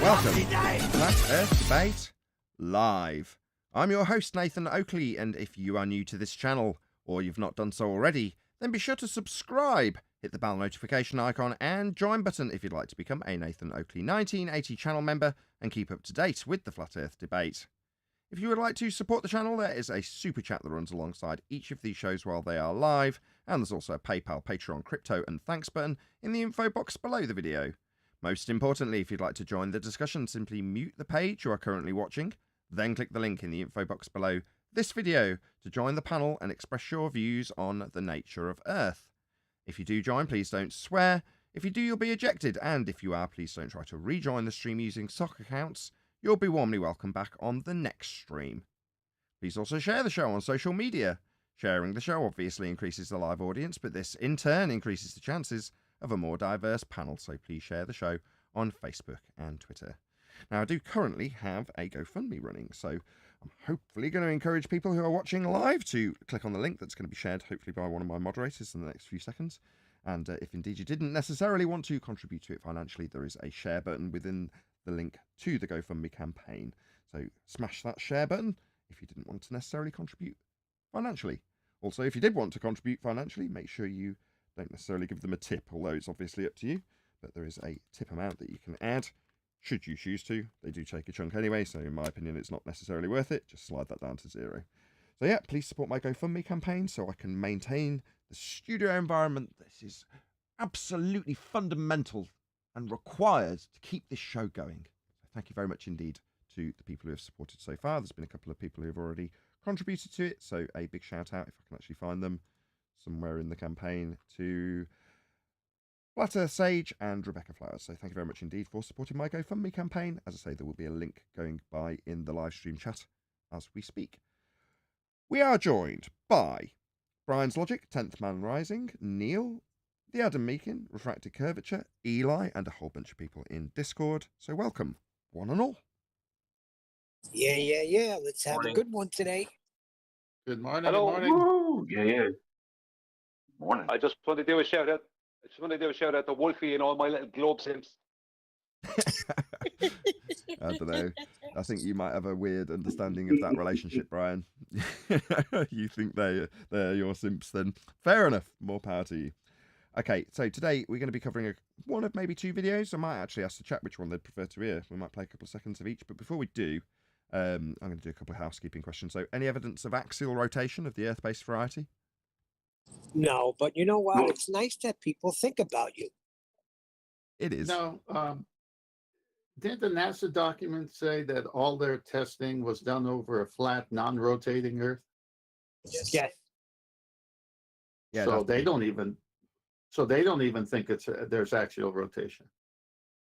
Welcome to Flat Earth Debate Live. I'm your host, Nathan Oakley, and if you are new to this channel, or you've not done so already, then be sure to subscribe, hit the bell notification icon, and join button if you'd like to become a Nathan Oakley 1980 channel member and keep up to date with the Flat Earth Debate. If you would like to support the channel, there is a super chat that runs alongside each of these shows while they are live, and there's also a PayPal, Patreon, crypto, and thanks button in the info box below the video. Most importantly, if you'd like to join the discussion, simply mute the page you are currently watching, then click the link in the info box below this video to join the panel and express your views on the nature of Earth. If you do join, please don't swear. If you do, you'll be ejected, and if you are, please don't try to rejoin the stream using sock accounts. You'll be warmly welcome back on the next stream. Please also share the show on social media. Sharing the show obviously increases the live audience, but this in turn increases the chances of a more diverse panel, so please share the show on Facebook and Twitter. Now, I do currently have a GoFundMe running, so I'm hopefully going to encourage people who are watching live to click on the link that's going to be shared, hopefully by one of my moderators in the next few seconds. And if indeed you didn't necessarily want to contribute to it financially, there is a share button within the link to the GoFundMe campaign. So smash that share button if you didn't want to necessarily contribute financially. Also, if you did want to contribute financially, make sure you don't necessarily give them a tip, although it's obviously up to you. But there is a tip amount that you can add, should you choose to. They do take a chunk anyway, so in my opinion, it's not necessarily worth it. Just slide that down to 0. So yeah, please support my GoFundMe campaign so I can maintain the studio environment. This is absolutely fundamental and required to keep this show going. So thank you very much indeed to the people who have supported so far. There's been a couple of people who have already contributed to it, so a big shout out, if I can actually find them somewhere in the campaign, to Flat Earth Sage and Rebecca Flowers. So thank you very much indeed for supporting my GoFundMe campaign. As I say, there will be a link going by in the live stream chat as we speak. We are joined by Brian's Logic, 10th Man Rising, Neil, the Adam Meakin, Refracted Curvature, Eli, and a whole bunch of people in Discord. So welcome, one and all. Yeah. Let's have a good one today. Good morning. Hello. Good morning. Woo. Yeah. Morning. I just want to do a shout out. To Wolfie and all my little globe simps. I don't know. I think you might have a weird understanding of that relationship, Brian. You think they're your simps, then fair enough. More power to you. Okay, so today we're going to be covering one of maybe 2 videos. I might actually ask the chat which one they'd prefer to hear. We might play a couple of seconds of each, but before we do, I'm going to do a couple of housekeeping questions. So, any evidence of axial rotation of the Earth-based variety? No, but you know what? It's nice that people think about you. It is. No, didn't the NASA documents say that all their testing was done over a flat, non-rotating Earth? Yes. Yeah, So they don't even think there's axial rotation.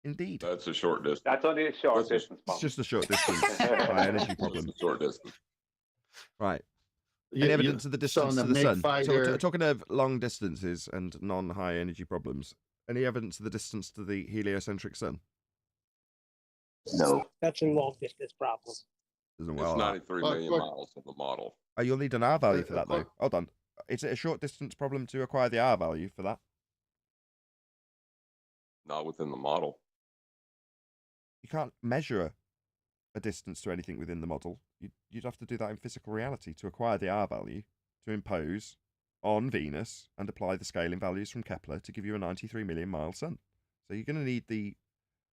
Indeed. That's a short distance. That's only a short distance. It's just a short distance by energy problem. Just a short distance. Right. Any evidence of the distance to the sun? So we're talking of long distances and non-high energy problems. Any evidence of the distance to the heliocentric sun? No. That's a long distance problem. Doesn't It's well. 93 million miles in the model. Oh, you'll need an R value for that, though. Hold on. Is it a short distance problem to acquire the R value for that? Not within the model. You can't measure a distance to anything within the model. You'd have to do that in physical reality to acquire the R value, to impose on Venus and apply the scaling values from Kepler to give you a 93 million mile sun. So you're going to need the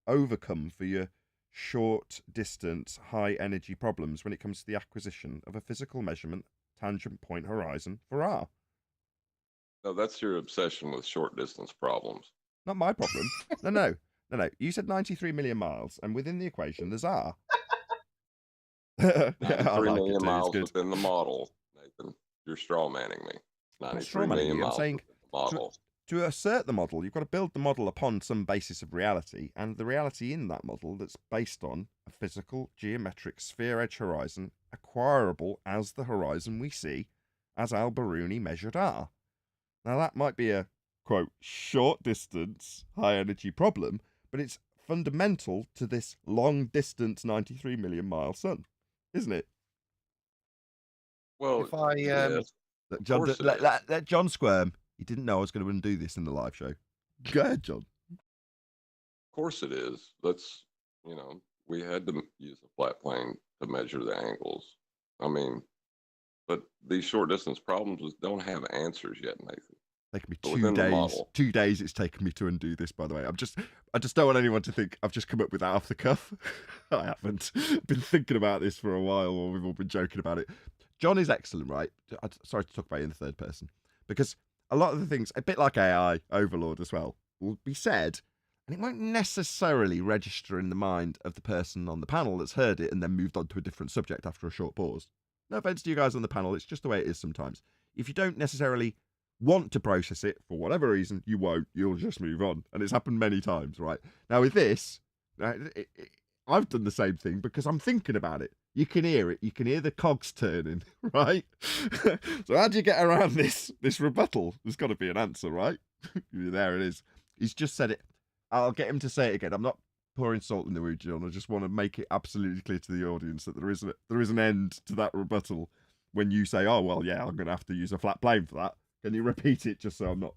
overcome for your short distance, high energy problems when it comes to the acquisition of a physical measurement tangent point horizon for R. No, that's your obsession with short distance problems. Not my problem. No. You said 93 million miles, and within the equation there's R. 93 million miles within the model, Nathan. You're straw manning me. 93 million miles within the model. To assert the model, you've got to build the model upon some basis of reality, and the reality in that model that's based on a physical geometric sphere edge horizon acquirable as the horizon we see as Al-Biruni measured R. Now that might be a, quote, short distance, high energy problem, but it's fundamental to this long distance 93 million mile sun, isn't it? Well, If I yes, Let John, course it let John squirm. He didn't know I was going to undo this in the live show. Go ahead, John. Of course it is. Let's You know, we had to use a flat plane to measure the angles. I mean, but these short distance problems don't have answers yet, Nathan. Taken me 2 days. 2 days it's taken me to undo this, by the way. I just don't want anyone to think I've just come up with that off the cuff. I haven't. Been thinking about this for a while, or we've all been joking about it. John is excellent, right? Sorry to talk about it in the third person. Because a lot of the things, a bit like AI, Overlord as well, will be said, and it won't necessarily register in the mind of the person on the panel that's heard it and then moved on to a different subject after a short pause. No offense to you guys on the panel, it's just the way it is sometimes. If you don't necessarily want to process it for whatever reason, you won't. You'll just move on. And it's happened many times, right? Now with this, I've done the same thing because I'm thinking about it. You can hear it. You can hear the cogs turning, right? So how do you get around this rebuttal? There's got to be an answer, right? There it is. He's just said it. I'll get him to say it again. I'm not pouring salt in the wound, John. I just want to make it absolutely clear to the audience that there is an end to that rebuttal when you say, oh, well, yeah, I'm going to have to use a flat plane for that. Can you repeat it just so I'm not,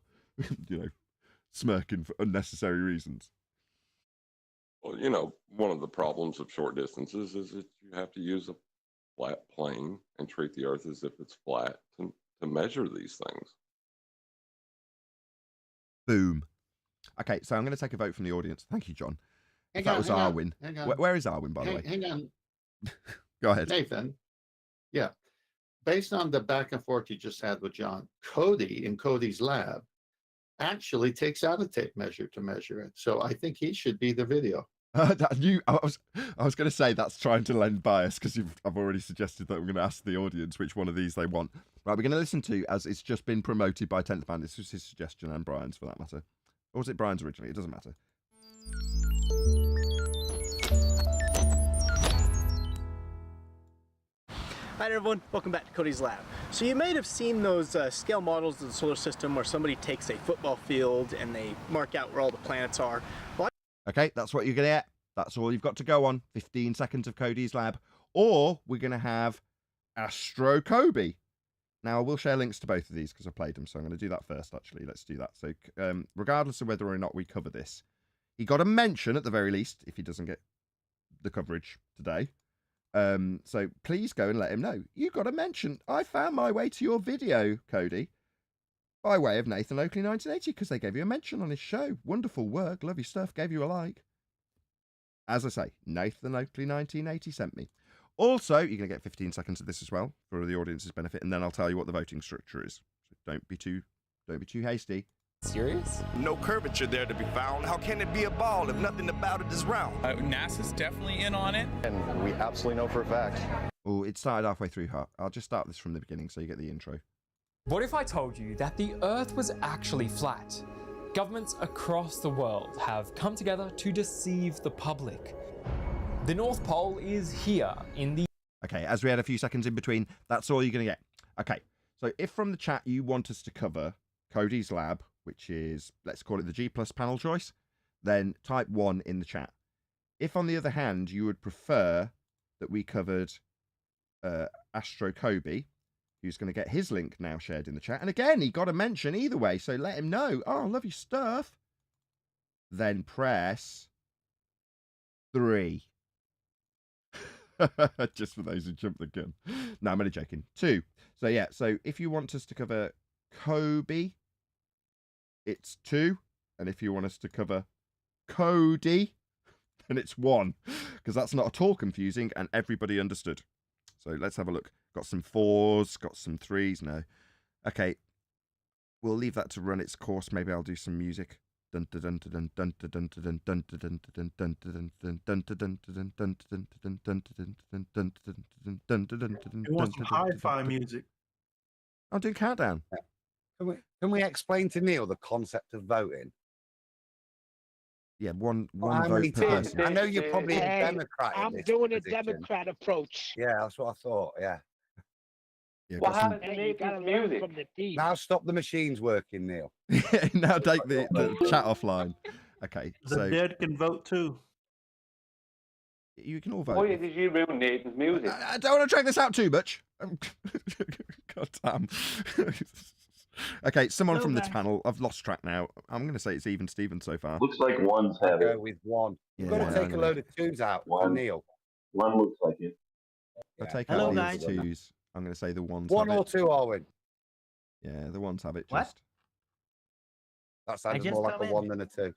smirking for unnecessary reasons? Well, one of the problems of short distances is that you have to use a flat plane and treat the Earth as if it's flat to measure these things. Boom. Okay, so I'm going to take a vote from the audience. Thank you, John. That was Arwin. Where is Arwin, by the way? Hang on. Go ahead. Nathan. Yeah. Based on the back and forth you just had with John, Cody in Cody's lab actually takes out a tape measure to measure it. So I think he should be the video. I was going to say that's trying to lend bias because I've already suggested that we're going to ask the audience which one of these they want. Right, we're going to listen to, as it's just been promoted by 10th Man. This was his suggestion and Brian's for that matter. Or was it Brian's originally? It doesn't matter. Hi everyone, welcome back to Cody's Lab. So you might have seen those scale models of the solar system where somebody takes a football field and they mark out where all the planets are. Well, okay, that's what you're going to get. That's all you've got to go on. 15 seconds of Cody's Lab. Or we're going to have Astro Kobe. Now, I will share links to both of these because I played them, so I'm going to do that first, actually. Let's do that. So regardless of whether or not we cover this, he got a mention at the very least if he doesn't get the coverage today. So please go and let him know. You got a mention. I found my way to your video, Cody, by way of Nathan Oakley 1980 because they gave you a mention on his show. Wonderful work. Love your stuff. Gave you a like. As I say, Nathan Oakley 1980 sent me. Also, you're going to get 15 seconds of this as well for the audience's benefit, and then I'll tell you what the voting structure is. So don't be too hasty. Serious? No curvature there to be found. How can it be a ball if nothing about it is round? NASA's definitely in on it. And we absolutely know for a fact. Oh, it started halfway through. I'll just start this from the beginning so you get the intro. What if I told you that the Earth was actually flat? Governments across the world have come together to deceive the public. The North Pole is here in the... Okay, as we had a few seconds in between, that's all you're going to get. Okay, so if from the chat you want us to cover Cody's Lab, which is, let's call it the G+ panel choice, then type 1 in the chat. If, on the other hand, you would prefer that we covered Astro Kobe, who's going to get his link now shared in the chat, and again, he got a mention either way, so let him know. Oh, I love your stuff. Then press 3. Just for those who jumped the gun. No, I'm only joking. 2. So yeah, so if you want us to cover Kobe, it's 2. And if you want us to cover Cody, then it's 1. Because that's not at all confusing and everybody understood. So let's have a look. Got some 4s, got some 3s. No. Okay. We'll leave that to run its course. Maybe I'll do some music. You want some hi-fi music? I'll do countdown. Can we explain to Neil the concept of voting? Yeah, one vote per person. I know you're probably a Democrat. I'm doing a Democrat approach. Yeah, that's what I thought. Yeah. What happened to Nathan's music? Now stop the machines working, Neil. Now take the chat offline. Okay, the dead can vote too. You can all vote. Why did you ruin Nathan's music? I don't want to drag this out too much. God damn. Okay, someone Hello, from the guys. panel. I've lost track now. I'm going to say it's even Steven so far. Looks like one's I'll have go it. with one. You've Yeah, got to take I'm a gonna- load of twos out for One. Neil. One looks like it. I'll take Hello, out guys. these twos. I'm going to say the ones. One have or it. two, Owen. Yeah, the ones have it. What? Just. That sounds just more like come a in. 1 than a 2.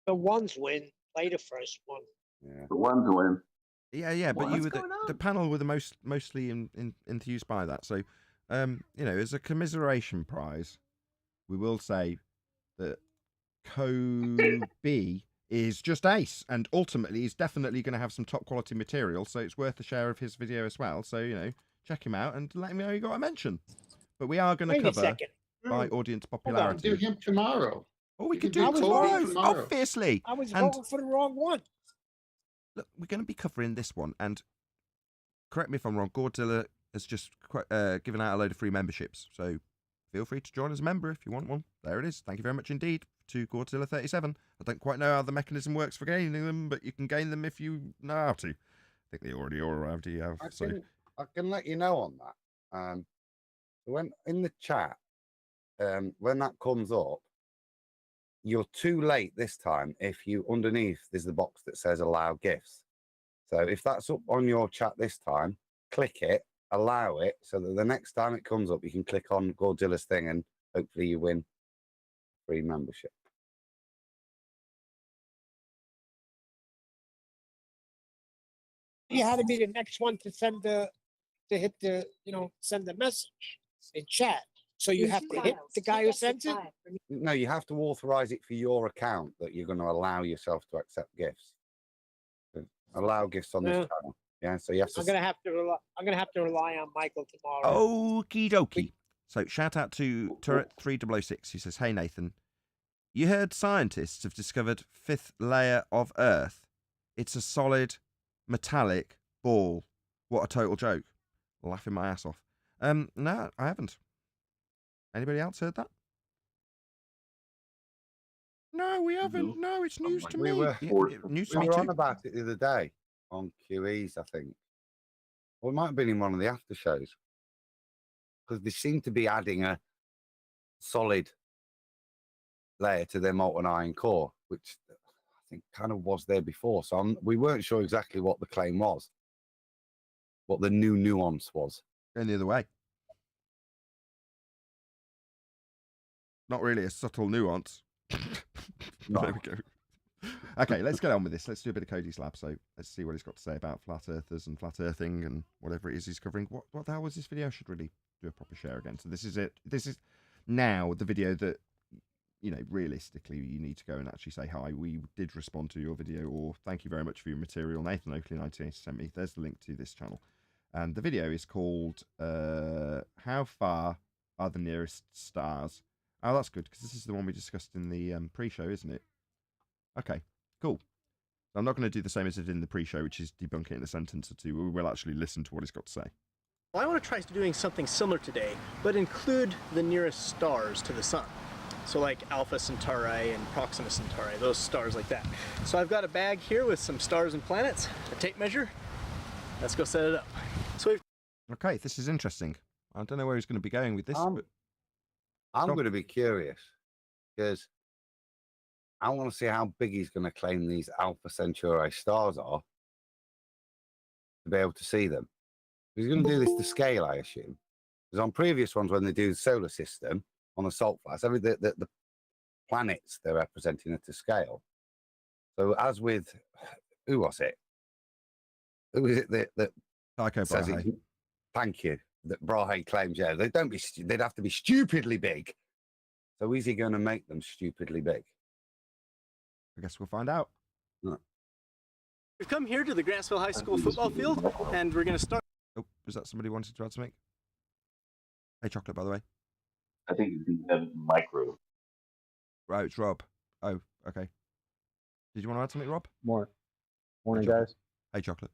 The ones win. Play the first one. Yeah. The ones win. Yeah, but What's you were going the on? panel were the mostly enthused by that. So, you know, as a commiseration prize, we will say that Cody is just ace, and ultimately he's definitely going to have some top quality material. So it's worth a share of his video as well. So you know, check him out and let him know you got a mention. But we are going to Wait a cover second. by audience Do popularity. him tomorrow. Oh, we You could can do do it Cody tomorrow, obviously. I was And voting for the wrong one. look, we're going to be covering this one, and correct me if I'm wrong, Godzilla has just given out a load of free memberships, so feel free to join as a member if you want one. There it is. Thank you very much indeed to Godzilla 37. I don't quite know how the mechanism works for gaining them, but you can gain them if you know how to. I think they already arrived. Do you have? I can let you know on that. When in the chat, when that comes up, you're too late this time. If you underneath, there's the box that says allow gifts. So if that's up on your chat this time, click it, allow it, so that the next time it comes up, you can click on Godzilla's thing and hopefully you win free membership. You had to be the next one to send hit the, send the message in chat. So you have to hit the guy who sends it. No, you have to authorize it for your account that you're going to allow yourself to accept gifts. Allow gifts on this channel. Yeah, so you have to. I'm gonna have to rely on Michael tomorrow. Okie dokie. So shout out to Turret 3006 who says, "Hey Nathan, you heard scientists have discovered fifth layer of Earth. It's a solid metallic ball. What a total joke. Laughing my ass off. No, I haven't. Anybody else heard that? No, we haven't. No, it's news to me. News to We me were too. on about it the other day on QEs, I think. Or it might have been in one of the after shows. Because they seem to be adding a solid layer to their molten iron core, which I think kind of was there before. So we weren't sure exactly what the claim was, what the new nuance was. Going the other way. Not really a subtle nuance. No. There we go. Okay, let's get on with this. Let's do a bit of Cody's lab. So let's see what he's got to say about flat earthers and flat earthing and whatever it is he's covering. What the hell was this video? I should really do a proper share again. So this is it. This is now the video that, you know, realistically you need to go and actually say hi. We did respond to your video, or thank you very much for your material. Nathan Oakley 1980 sent me. There's the link to this channel. And the video is called How Far Are the Nearest Stars? Oh, that's good, because this is the one we discussed in the pre-show, isn't it? Okay, cool. I'm not going to do the same as I did in the pre-show, which is debunk it in a sentence or two. We will actually listen to what he's got to say. Well, I want to try doing something similar today, but include the nearest stars to the sun. So like Alpha Centauri and Proxima Centauri, those stars like that. So I've got a bag here with some stars and planets, a tape measure. Let's go set it up. So okay, this is interesting. I don't know where he's going to be going with this, but I'm going to be curious because I want to see how big he's going to claim these Alpha Centauri stars are to be able to see them. He's going to do this to scale, I assume. Because on previous ones, when they do the solar system on the salt flats, the planets they're representing are to scale. So as with, who was it? Who is it that Tycho says Brahe. it? Thank you. That Brahe claims, yeah, they'd have to be stupidly big. So is he going to make them stupidly big? I guess we'll find out. No. we've come here to the Grantsville High School football field, and we're going to start. Oh, was that somebody wanted to add something? Hey, Chocolate, by the way. I think it's the micro. Right, it's Rob. Oh, okay. Did you want to add something, Rob? Morning, guys. Hey, Chocolate.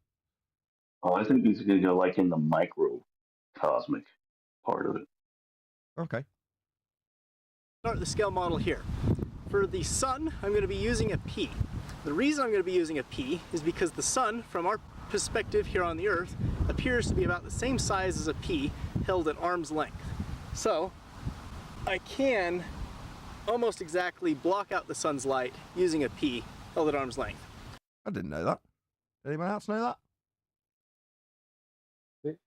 Oh, I think he's going to go like in the microcosmic part of it. Okay. Start the scale model here. For the sun, I'm going to be using a P. The reason I'm going to be using a P is because the sun, from our perspective here on the Earth, appears to be about the same size as a pea held at arm's length. So, I can almost exactly block out the sun's light using a P held at arm's length. I didn't know that. Did anyone else know that?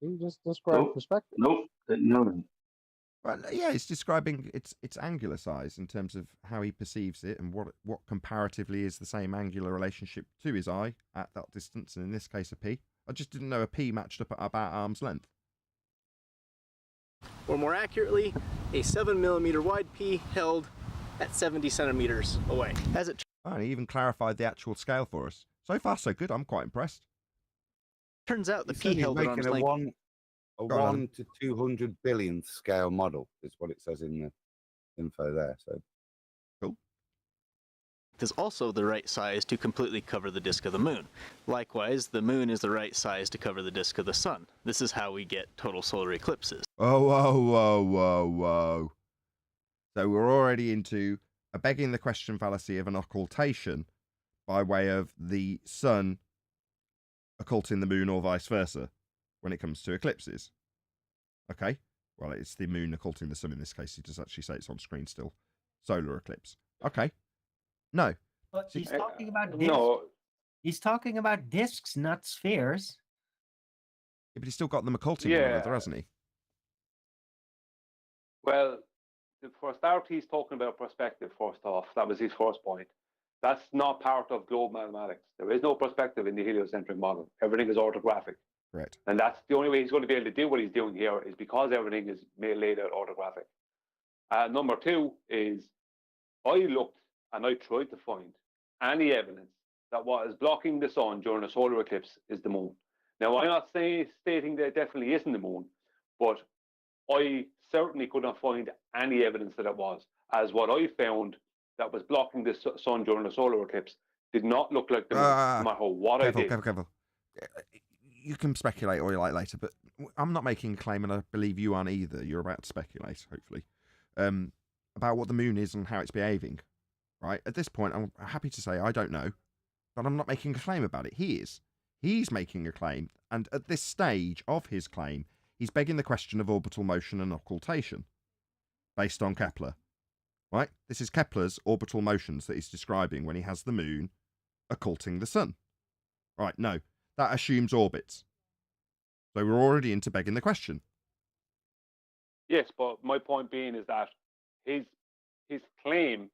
He just described perspective. Nope, didn't know that. Well, yeah, it's describing its angular size in terms of how he perceives it and what comparatively is the same angular relationship to his eye at that distance, and in this case a P. I just didn't know a P matched up at about arm's length. Or more accurately, a 7mm wide P held at 70 centimeters away. As it And he even clarified the actual scale for us. So far, so good. I'm quite impressed. turns out the He P said he's held at arm's making length. a Go on, 1 to 200 billionth scale model is what it says in the info there. So cool. Is also the right size to completely cover the disk of the moon. Likewise, the moon is the right size to cover the disk of the sun. This is how we get total solar eclipses. Oh, whoa, whoa, whoa, whoa. So we're already into a begging the question fallacy of an occultation by way of the sun occulting the moon or vice versa when it comes to eclipses. Okay, well, it's the moon occulting the sun in this case. He does actually say it's on screen still. Solar eclipse. Okay. No. But he's talking about discs. No. He's talking about discs, not spheres. Yeah, but he's still got them occulting one another, hasn't he? Well, for a start, he's talking about perspective first off. That was his first point. That's not part of globe mathematics. There is no perspective in the heliocentric model. Everything is orthographic. Right. And that's the only way he's going to be able to do what he's doing here is because everything is laid out orthographic. Number two is I looked and I tried to find any evidence that what is blocking the sun during a solar eclipse is the moon. Now, I'm not stating that it definitely isn't the moon, but I certainly could not find any evidence that it was, as what I found that was blocking the sun during a solar eclipse did not look like the moon, no matter what I did. Careful. You can speculate all you like later, but I'm not making a claim, and I believe you aren't either. You're about to speculate, hopefully, about what the moon is and how it's behaving. Right? At this point, I'm happy to say I don't know, but I'm not making a claim about it. He is. He's making a claim, and at this stage of his claim, he's begging the question of orbital motion and occultation, based on Kepler. Right? This is Kepler's orbital motions that he's describing when he has the moon occulting the sun. Right, no. That assumes orbits. So we're already into begging the question. Yes, but my point being is that his claim,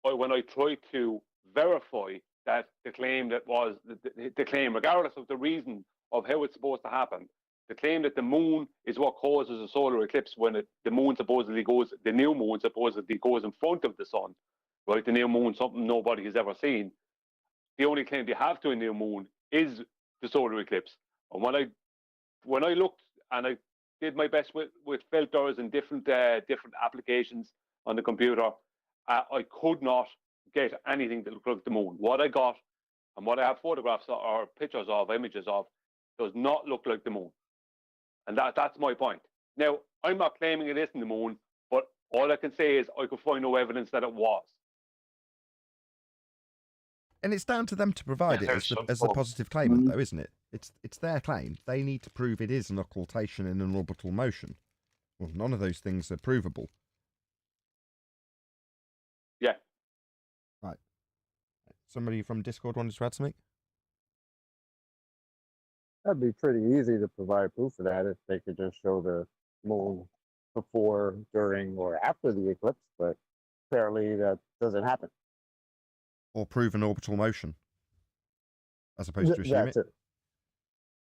when I tried to verify that the claim that was the claim, regardless of the reason of how it's supposed to happen, the claim that the moon is what causes a solar eclipse when the new moon supposedly goes in front of the sun, right? The new moon, something nobody has ever seen. The only claim they have to a new moon is the solar eclipse. And when I looked and I did my best with filters and different applications on the computer, I could not get anything that looked like the moon. What I got and what I have photographs or pictures of, images of, does not look like the moon. And that's my point. Now, I'm not claiming it isn't the moon, but all I can say is I could find no evidence that it was. And it's down to them to provide it as the positive claimant, though, isn't it? It's their claim. They need to prove it is an occultation in an orbital motion. Well, none of those things are provable. Yeah. Right. Somebody from Discord wanted to add something? That'd be pretty easy to provide proof of that if they could just show the moon before, during, or after the eclipse, but apparently that doesn't happen. Or prove an orbital motion, as opposed to assume it. That's it.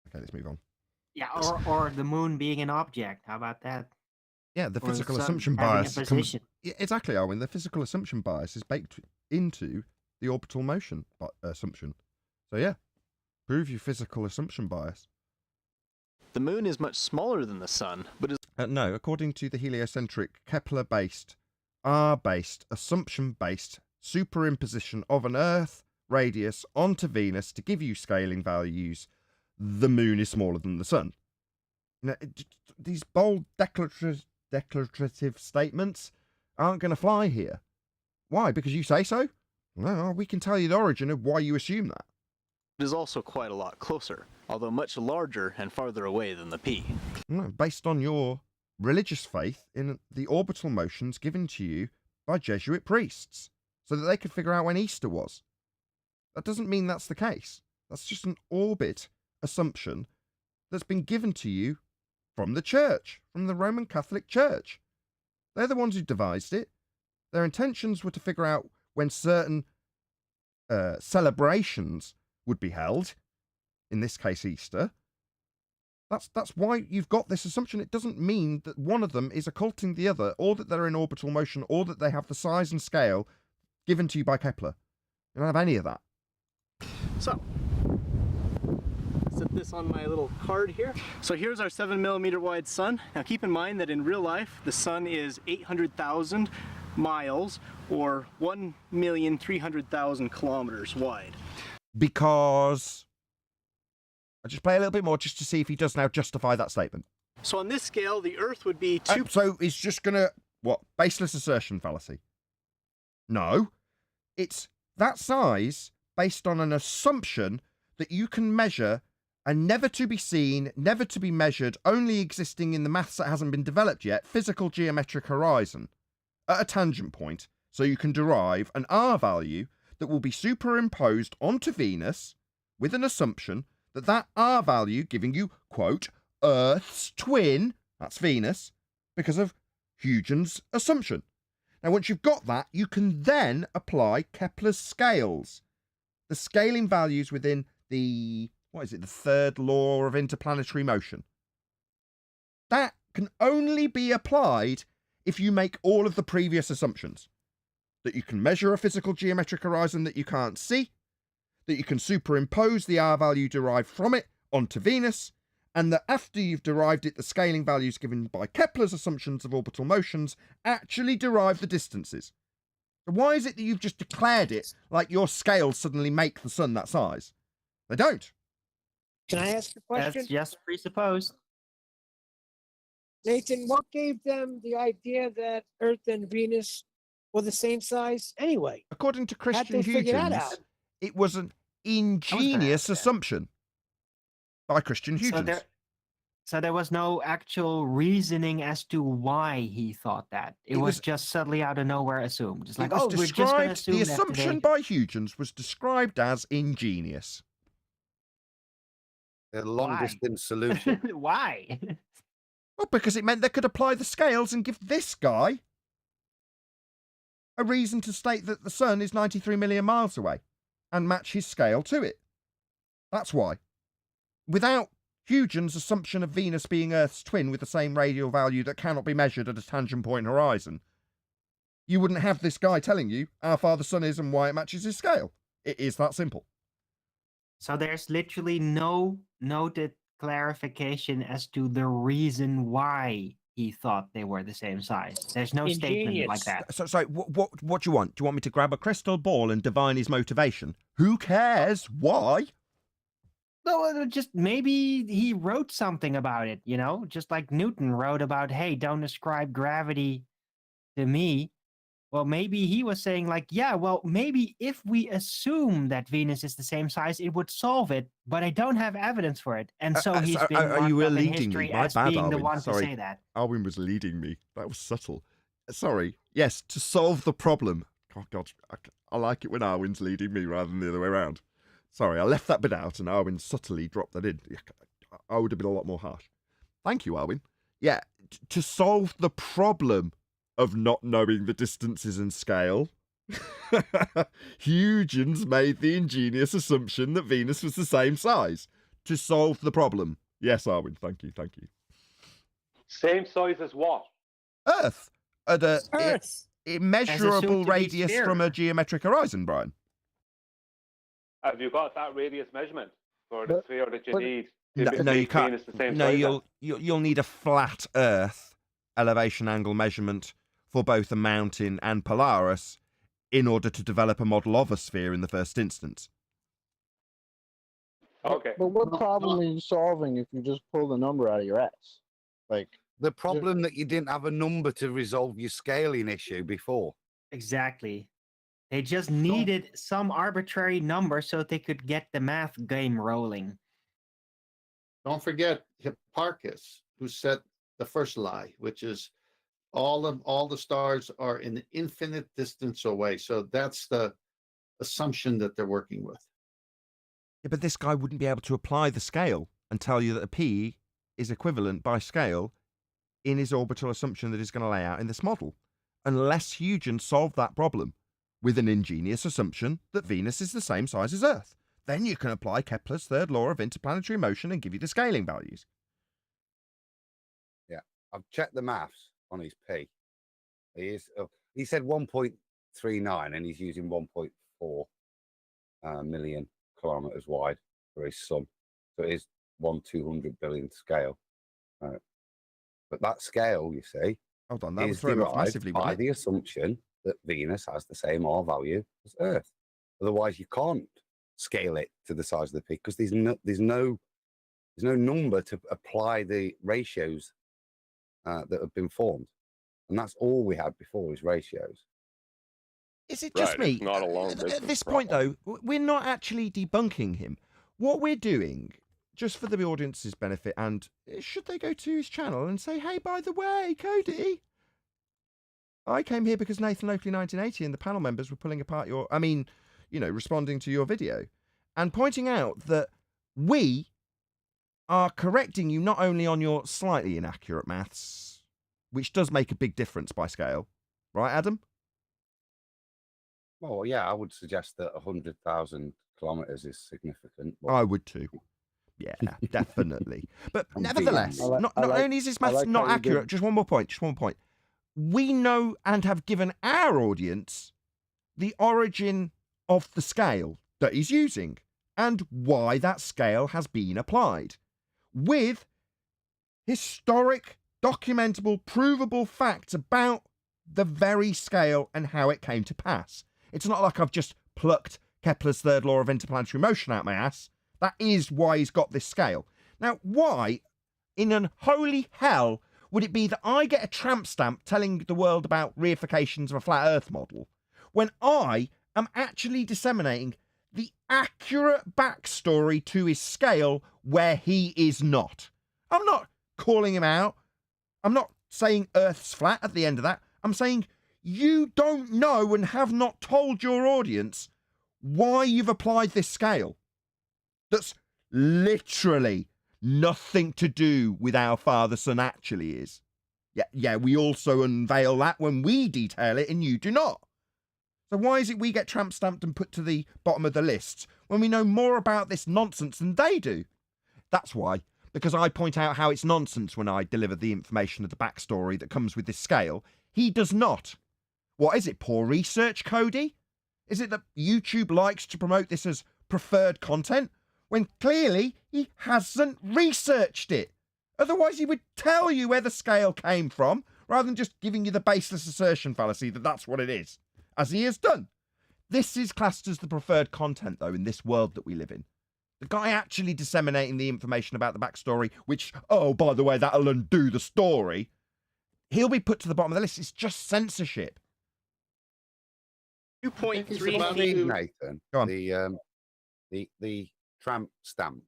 Okay, let's move on. Yeah, or the moon being an object. How about that? Yeah, the Or physical sun assumption having a bias comes... position. Yeah, exactly, Owen. The physical assumption bias is baked into the orbital motion assumption. So yeah, prove your physical assumption bias. The moon is much smaller than the sun, but is... No, according to the heliocentric, Kepler-based, R-based, assumption-based superimposition of an Earth radius onto Venus to give you scaling values, the moon is smaller than the sun. Now, these bold declarative statements aren't going to fly here. Why? Because you say so? No, we can tell you the origin of why you assume that. It is also quite a lot closer, although much larger and farther away than the P. No, based on your religious faith in the orbital motions given to you by Jesuit priests so that they could figure out when Easter was. That doesn't mean that's the case. That's just an orbit assumption that's been given to you from the church, from the Roman Catholic Church. They're the ones who devised it. Their intentions were to figure out when certain celebrations would be held, in this case Easter. That's why you've got this assumption. It doesn't mean that one of them is occulting the other, or that they're in orbital motion, or that they have the size and scale given to you by Kepler. You don't have any of that. So, set this on my little card here. So here's our 7mm wide sun. Now keep in mind that in real life, the sun is 800,000 miles or 1,300,000 kilometers wide. Because I'll just play a little bit more just to see if he does now justify that statement. So on this scale, the Earth would be two... So he's just gonna, what, baseless assertion fallacy? No. It's that size based on an assumption that you can measure a never to be seen, never to be measured, only existing in the maths that hasn't been developed yet, physical geometric horizon at a tangent point, so you can derive an R value that will be superimposed onto Venus with an assumption that that R value giving you, quote, Earth's twin, that's Venus, because of Huygens' assumption. Now, once you've got that, you can then apply Kepler's scales, the scaling values within the, the third law of interplanetary motion. That can only be applied if you make all of the previous assumptions. That you can measure a physical geometric horizon that you can't see, that you can superimpose the R value derived from it onto Venus, and that after you've derived it, the scaling values given by Kepler's assumptions of orbital motions actually derive the distances. So why is it that you've just declared it like your scales suddenly make the sun that size? They don't. Can I ask a question? That's just presupposed. Nathan, what gave them the idea that Earth and Venus were the same size anyway? According to How'd Christian they figure that Huygens, out? it was an ingenious assumption by Christian Huygens. So there was no actual reasoning as to why he thought that. It was just suddenly out of nowhere assumed. It's like, oh, we're just going to assume the that assumption today. by Huygens was described as ingenious. A long distance solution. Why? Well, because it meant they could apply the scales and give this guy a reason to state that the sun is 93 million miles away and match his scale to it. That's why. Without Huygens' assumption of Venus being Earth's twin with the same radial value that cannot be measured at a tangent point horizon, you wouldn't have this guy telling you how far the sun is and why it matches his scale. It is that simple. So there's literally no noted clarification as to the reason why he thought they were the same size. There's no statement like that. So what do you want? Do you want me to grab a crystal ball and divine his motivation? Who cares? Why? No, just maybe he wrote something about it, you know? Just like Newton wrote about, hey, don't ascribe gravity to me. Well, maybe he was saying like, yeah, well, maybe if we assume that Venus is the same size, it would solve it, but I don't have evidence for it. And so he's been are you marked up in leading history me? My as bad, being the Arwin. one Sorry. to say that. Arwin was leading me. That was subtle. Sorry. Yes, to solve the problem. Oh, God, I like it when Arwin's leading me rather than the other way around. Sorry, I left that bit out and Arwin subtly dropped that in. I would have been a lot more harsh. Thank you, Arwin. Yeah, to solve the problem of not knowing the distances and scale, Huygens made the ingenious assumption that Venus was the same size to solve the problem. Yes, Arwin, thank you. Same size as what? Earth. At a Earth. immeasurable radius from a geometric horizon, Brian. Have you got that radius measurement for the sphere that you need? No, you can't. Venus the same No, size you'll need a flat Earth elevation angle measurement for both a mountain and Polaris in order to develop a model of a sphere in the first instance. Okay. But what problem are you solving if you just pull the number out of your ass? Like the problem that you didn't have a number to resolve your scaling issue before. Exactly. They just needed some arbitrary number so they could get the math game rolling. Don't forget Hipparchus, who set the first lie, which is all the stars are an infinite distance away. So that's the assumption that they're working with. Yeah, but this guy wouldn't be able to apply the scale and tell you that a P is equivalent by scale in his orbital assumption that he's going to lay out in this model, unless Huygens solved that problem with an ingenious assumption that Venus is the same size as Earth. Then you can apply Kepler's third law of interplanetary motion and give you the scaling values. Yeah, I've checked the maths on his P. He said 1.39 and he's using 1.4 million kilometers wide for his sum. So it is 1/200 billion scale. But that scale, you see, hold on, that is was derived massively by the assumption that Venus has the same R value as Earth. Otherwise, you can't scale it to the size of the P because there's no number to apply the ratios that have been formed, and that's all we had before is ratios. Is it just me? It's not a long At this point, though, we're not actually debunking him. What we're doing, just for the audience's benefit, and should they go to his channel and say, hey, by the way, Cody, I came here because Nathan Oakley 1980 and the panel members were pulling apart responding to your video and pointing out that we are correcting you not only on your slightly inaccurate maths, which does make a big difference by scale. Right, Adam? Well, yeah, I would suggest that 100,000 kilometers is significant. I would too. Yeah, definitely. But nevertheless, I like- not I like- only is his I maths like not how you accurate, did- just one more point. We know and have given our audience the origin of the scale that he's using and why that scale has been applied with historic, documentable, provable facts about the very scale and how it came to pass. It's not like I've just plucked Kepler's third law of interplanetary motion out my ass. That is why he's got this scale. Now, why in unholy hell would it be that I get a tramp stamp telling the world about reifications of a flat Earth model when I am actually disseminating the accurate backstory to his scale where he is not? I'm not calling him out. I'm not saying Earth's flat at the end of that. I'm saying you don't know and have not told your audience why you've applied this scale. That's literally nothing to do with how far the sun actually is. Yeah, we also unveil that when we detail it and you do not. So why is it we get tramp stamped and put to the bottom of the lists when we know more about this nonsense than they do? That's why. Because I point out how it's nonsense when I deliver the information of the backstory that comes with this scale. He does not. What is it, poor research, Cody? Is it that YouTube likes to promote this as preferred content when clearly he hasn't researched it? Otherwise he would tell you where the scale came from rather than just giving you the baseless assertion fallacy that that's what it is, as he has done. This is classed as the preferred content, though, in this world that we live in. The guy actually disseminating the information about the backstory, which, oh, by the way, that'll undo the story, he'll be put to the bottom of the list. It's just censorship. 2.3 Nathan, Go on. the tramp stamp,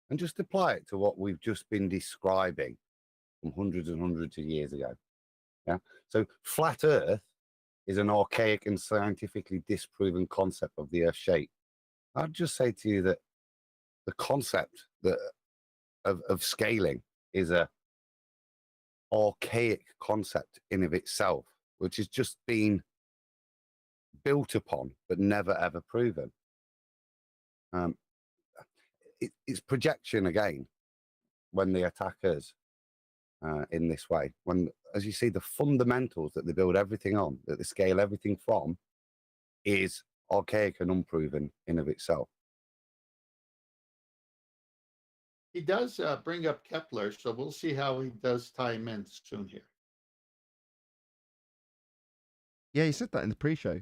and just apply it to what we've just been describing from hundreds and hundreds of years ago. Yeah. So flat Earth is an archaic and scientifically disproven concept of the Earth's shape. I'd just say to you that the concept of scaling is a archaic concept in of itself, which has just been built upon but never ever proven. It's projection again when they attack us in this way. When, as you see, the fundamentals that they build everything on, that they scale everything from, is archaic and unproven in of itself. He does bring up Kepler, so we'll see how he does tie him in soon here. Yeah, he said that in the pre-show.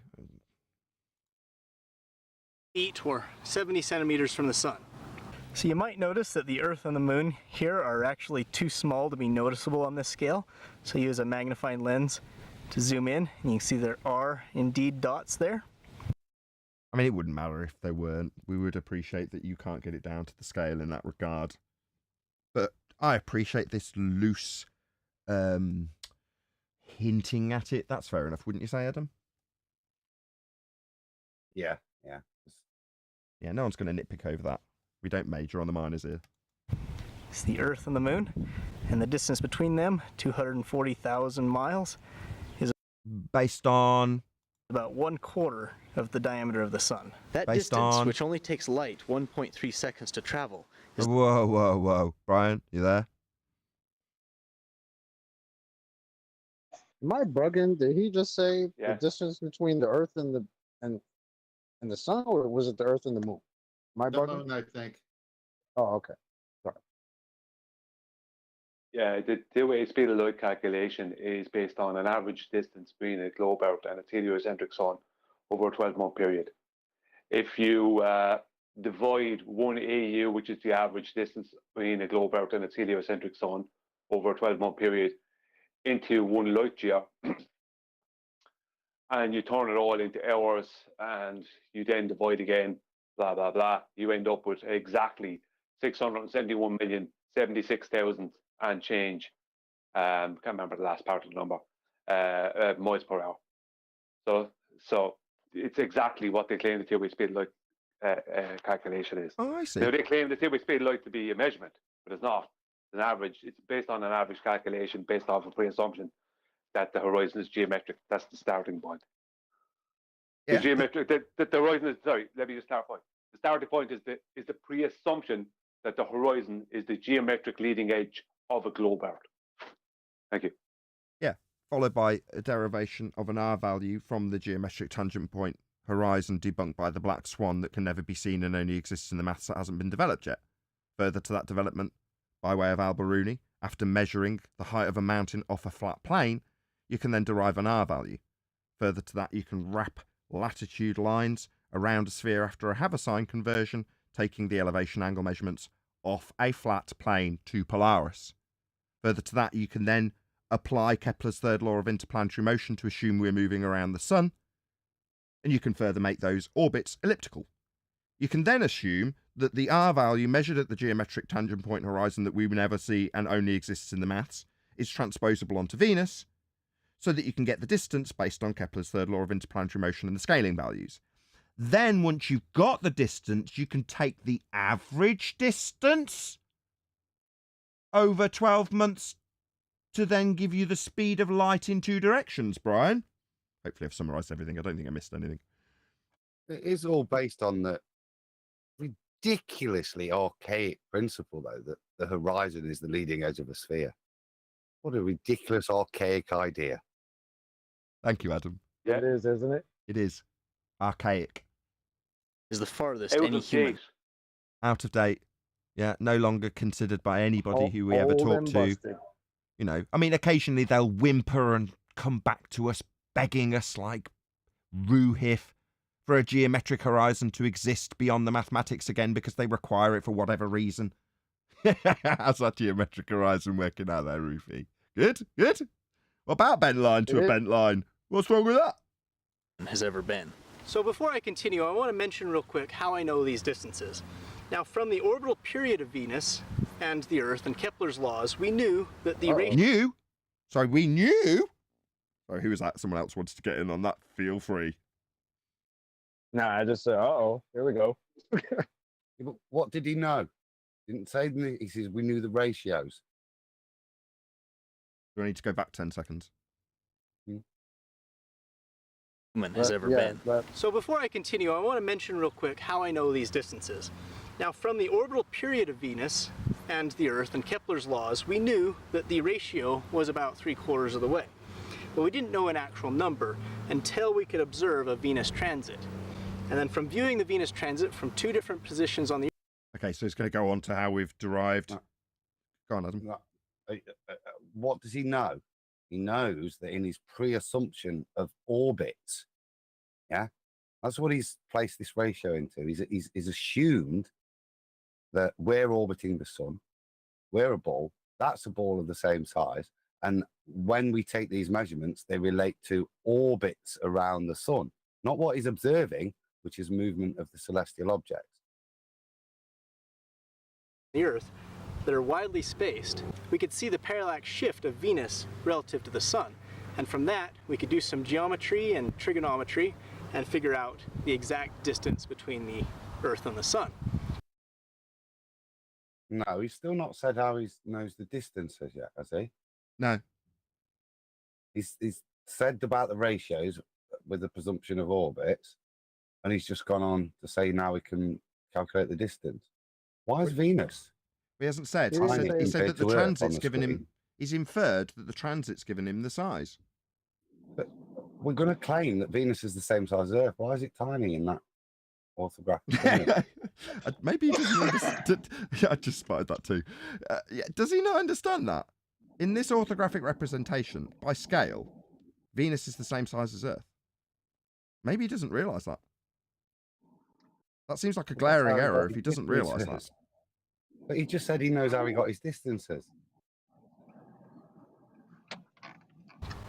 8 or 70 centimeters from the sun. So you might notice that the Earth and the Moon here are actually too small to be noticeable on this scale. So use a magnifying lens to zoom in, and you can see there are indeed dots there. I mean, it wouldn't matter if they weren't. We would appreciate that you can't get it down to the scale in that regard. But I appreciate this loose hinting at it. That's fair enough, wouldn't you say, Adam? Yeah. Yeah, no one's going to nitpick over that. We don't major on the minors here. It's the Earth and the Moon, and the distance between them, 240,000 miles, is based on about 1/4 of the diameter of the Sun. That Based distance, on- which only takes light 1.3 seconds to travel, is Whoa. Brian, you there? Am I bugging? Did he just say Yeah. the distance between the Earth and the Sun, or was it the Earth and the Moon? Am I The bugging? moon, I think. Oh, okay. Sorry. Yeah, the way speed of light calculation is based on an average distance between a globe Earth and its heliocentric sun over a 12-month period. If you divide 1 AU, which is the average distance between a globe Earth and its heliocentric sun over a 12-month period, into 1 light year, and you turn it all into hours, and you then divide again, blah, blah, blah, you end up with exactly 671,076,000 and change. Can't remember the last part of the number, miles per hour. So it's exactly what they claim the theory of speed of light calculation is. Oh, I see. Now, they claim the theory of speed of light to be a measurement, but it's not. It's an average. It's based on an average calculation based off a pre-assumption that the horizon is geometric. That's the starting point. Yeah. The geometric, the horizon is, sorry, let me just clarify. The starting point is the pre-assumption that the horizon is the geometric leading edge of a globe Earth. Thank you. Yeah, followed by a derivation of an R value from the geometric tangent point horizon debunked by the black swan that can never be seen and only exists in the maths that hasn't been developed yet. Further to that development, by way of Al-Biruni, after measuring the height of a mountain off a flat plane, you can then derive an R value. Further to that, you can wrap latitude lines around a sphere after a Haversine conversion, taking the elevation angle measurements off a flat plane to Polaris. Further to that, you can then apply Kepler's third law of interplanetary motion to assume we're moving around the sun, and you can further make those orbits elliptical. You can then assume that the R value measured at the geometric tangent point horizon that we will never see and only exists in the maths is transposable onto Venus, so that you can get the distance based on Kepler's third law of interplanetary motion and the scaling values. Then, once you've got the distance, you can take the average distance over 12 months to then give you the speed of light in 2 directions, Brian. Hopefully I've summarised everything. I don't think I missed anything. It is all based on the ridiculously archaic principle, though, that the horizon is the leading edge of a sphere. What a ridiculous, archaic idea. Thank you, Adam. Yeah. It is, isn't it? It is. Archaic. is the farthest Out any of human. date. Out of date. Yeah, no longer considered by anybody who we ever Old talk and to. busted. You know, I mean, occasionally they'll whimper and come back to us, begging us like Ruhif for a geometric horizon to exist beyond the mathematics again because they require it for whatever reason. How's that geometric horizon working out there, Rufy? Good? What about bent line to a bent line? What's wrong with that? Has ever been. So before I continue, I want to mention real quick how I know these distances. Now, from the orbital period of Venus and the Earth and Kepler's laws, we knew that the ratio... Knew? Sorry, we knew? Sorry, who was that? Someone else wants to get in on that. Feel free. Nah, I just said, uh-oh, here we go. Yeah, but what did he know? Didn't say. He says we knew the ratios. Do I need to go back 10 seconds? human has ever yeah, been. So before I continue, I want to mention real quick how I know these distances. Now, from the orbital period of Venus and the Earth and Kepler's laws, we knew that the ratio was about 3/4 of the way. But we didn't know an actual number until we could observe a Venus transit. And then from viewing the Venus transit from 2 different positions on the... Okay, so it's going to go on to how we've derived... Go on, Adam. What does he know? He knows that in his pre-assumption of orbits, yeah, that's what he's placed this ratio into. He's assumed that we're orbiting the sun, we're a ball, that's a ball of the same size, and when we take these measurements, they relate to orbits around the sun, not what he's observing, which is movement of the celestial objects. Earth, that are widely spaced, we could see the parallax shift of Venus relative to the sun. And from that, we could do some geometry and trigonometry and figure out the exact distance between the Earth and the sun. No, he's still not said how he knows the distances yet, has he? No. He's said about the ratios with the presumption of orbits, and he's just gone on to say now we can calculate the distance. Why is Venus? He hasn't said. He He said said, he said that the compared to Earth on transit's the given him. screen. He's inferred that the transit's given him the size. But we're going to claim that Venus is the same size as Earth. Why is it tiny in that orthographic image? Maybe he doesn't understand. Yeah, I just spotted that too. Yeah, does he not understand that? In this orthographic representation, by scale, Venus is the same size as Earth. Maybe he doesn't realise that. That seems like a glaring error if he doesn't realise that. But he just said he knows how he got his distances.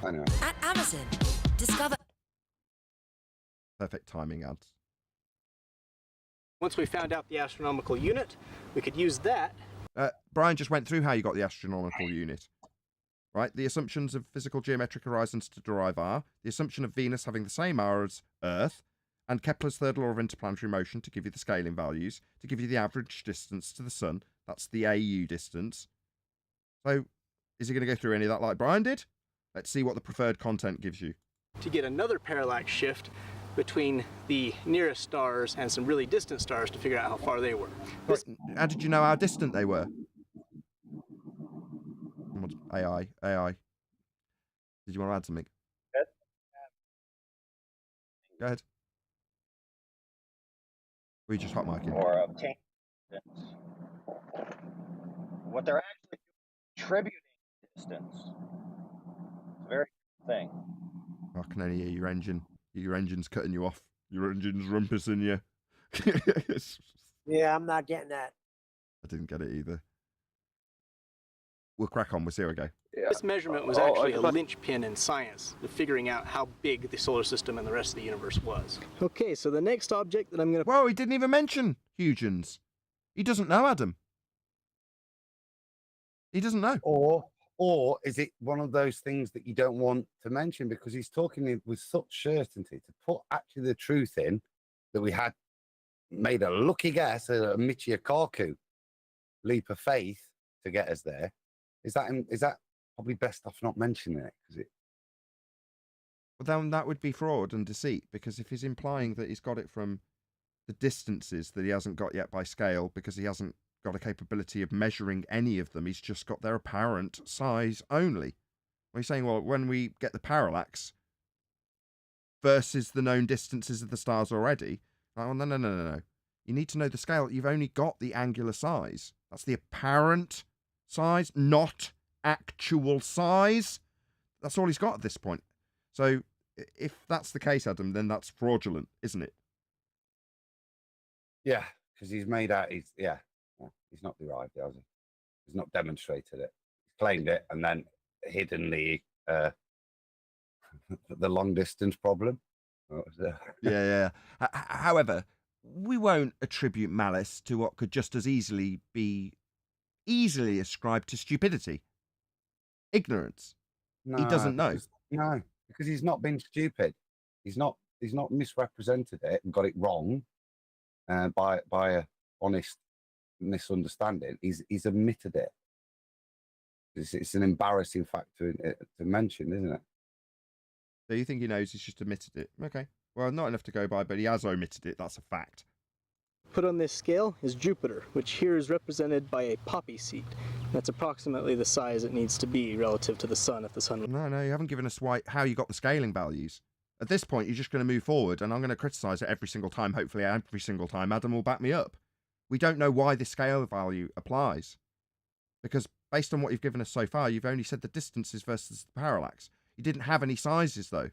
Anyway. At Amazon, discover. Perfect timing, ads. Once we found out the astronomical unit, we could use that. Brian just went through how you got the astronomical unit. Right? The assumptions of physical geometric horizons to derive are the assumption of Venus having the same hour as Earth, and Kepler's third law of interplanetary motion to give you the scaling values, to give you the average distance to the sun. That's the AU distance. So, is he going to go through any of that like Brian did? Let's see what the preferred content gives you. To get another parallax shift between the nearest stars and some really distant stars to figure out how far they were. How did you know how distant they were? AI. Did you want to add something? Go ahead. Or you just hot micing? Or obtain distance. What they're actually attributing distance. It's a very good thing. I can only hear your engine. Your engine's cutting you off. Your engine's rumpusing you. Yeah, I'm not getting that. I didn't get it either. We'll crack on. We'll see how we go. This measurement was actually a linchpin in science, of figuring out how big the solar system and the rest of the universe was. Okay, so the next object that I'm going to... Whoa, he didn't even mention Huygens. He doesn't know, Adam. He doesn't know. Or is it one of those things that you don't want to mention because he's talking with such certainty to put actually the truth in that we had made a lucky guess, a Michio leap of faith to get us there. Is that probably best off not mentioning it? Well, then that would be fraud and deceit, because if he's implying that he's got it from the distances that he hasn't got yet by scale, because he hasn't got a capability of measuring any of them, he's just got their apparent size only. Well, he's saying, well, when we get the parallax versus the known distances of the stars already, oh, no. You need to know the scale. You've only got the angular size. That's the apparent size, not actual size. That's all he's got at this point. So if that's the case, Adam, then that's fraudulent, isn't it? Yeah, because he's made out, he's not derived it, has he? He's not demonstrated it. He's claimed it and then hidden the long distance problem. Yeah. However, we won't attribute malice to what could just as easily be ascribed to stupidity, ignorance. He doesn't know. Because he's not been stupid. He's not misrepresented it and got it wrong by a honest misunderstanding. He's admitted it. It's an embarrassing fact to mention, isn't it? So you think he knows? He's just admitted it. Okay. Well, not enough to go by, but he has omitted it. That's a fact. Put on this scale is Jupiter, which here is represented by a poppy seed. That's approximately the size it needs to be relative to the sun if the sun... No, you haven't given us how you got the scaling values. At this point, you're just going to move forward, and I'm going to criticise it every single time. Hopefully, every single time, Adam will back me up. We don't know why the scale value applies. Because based on what you've given us so far, you've only said the distances versus the parallax. You didn't have any sizes, though.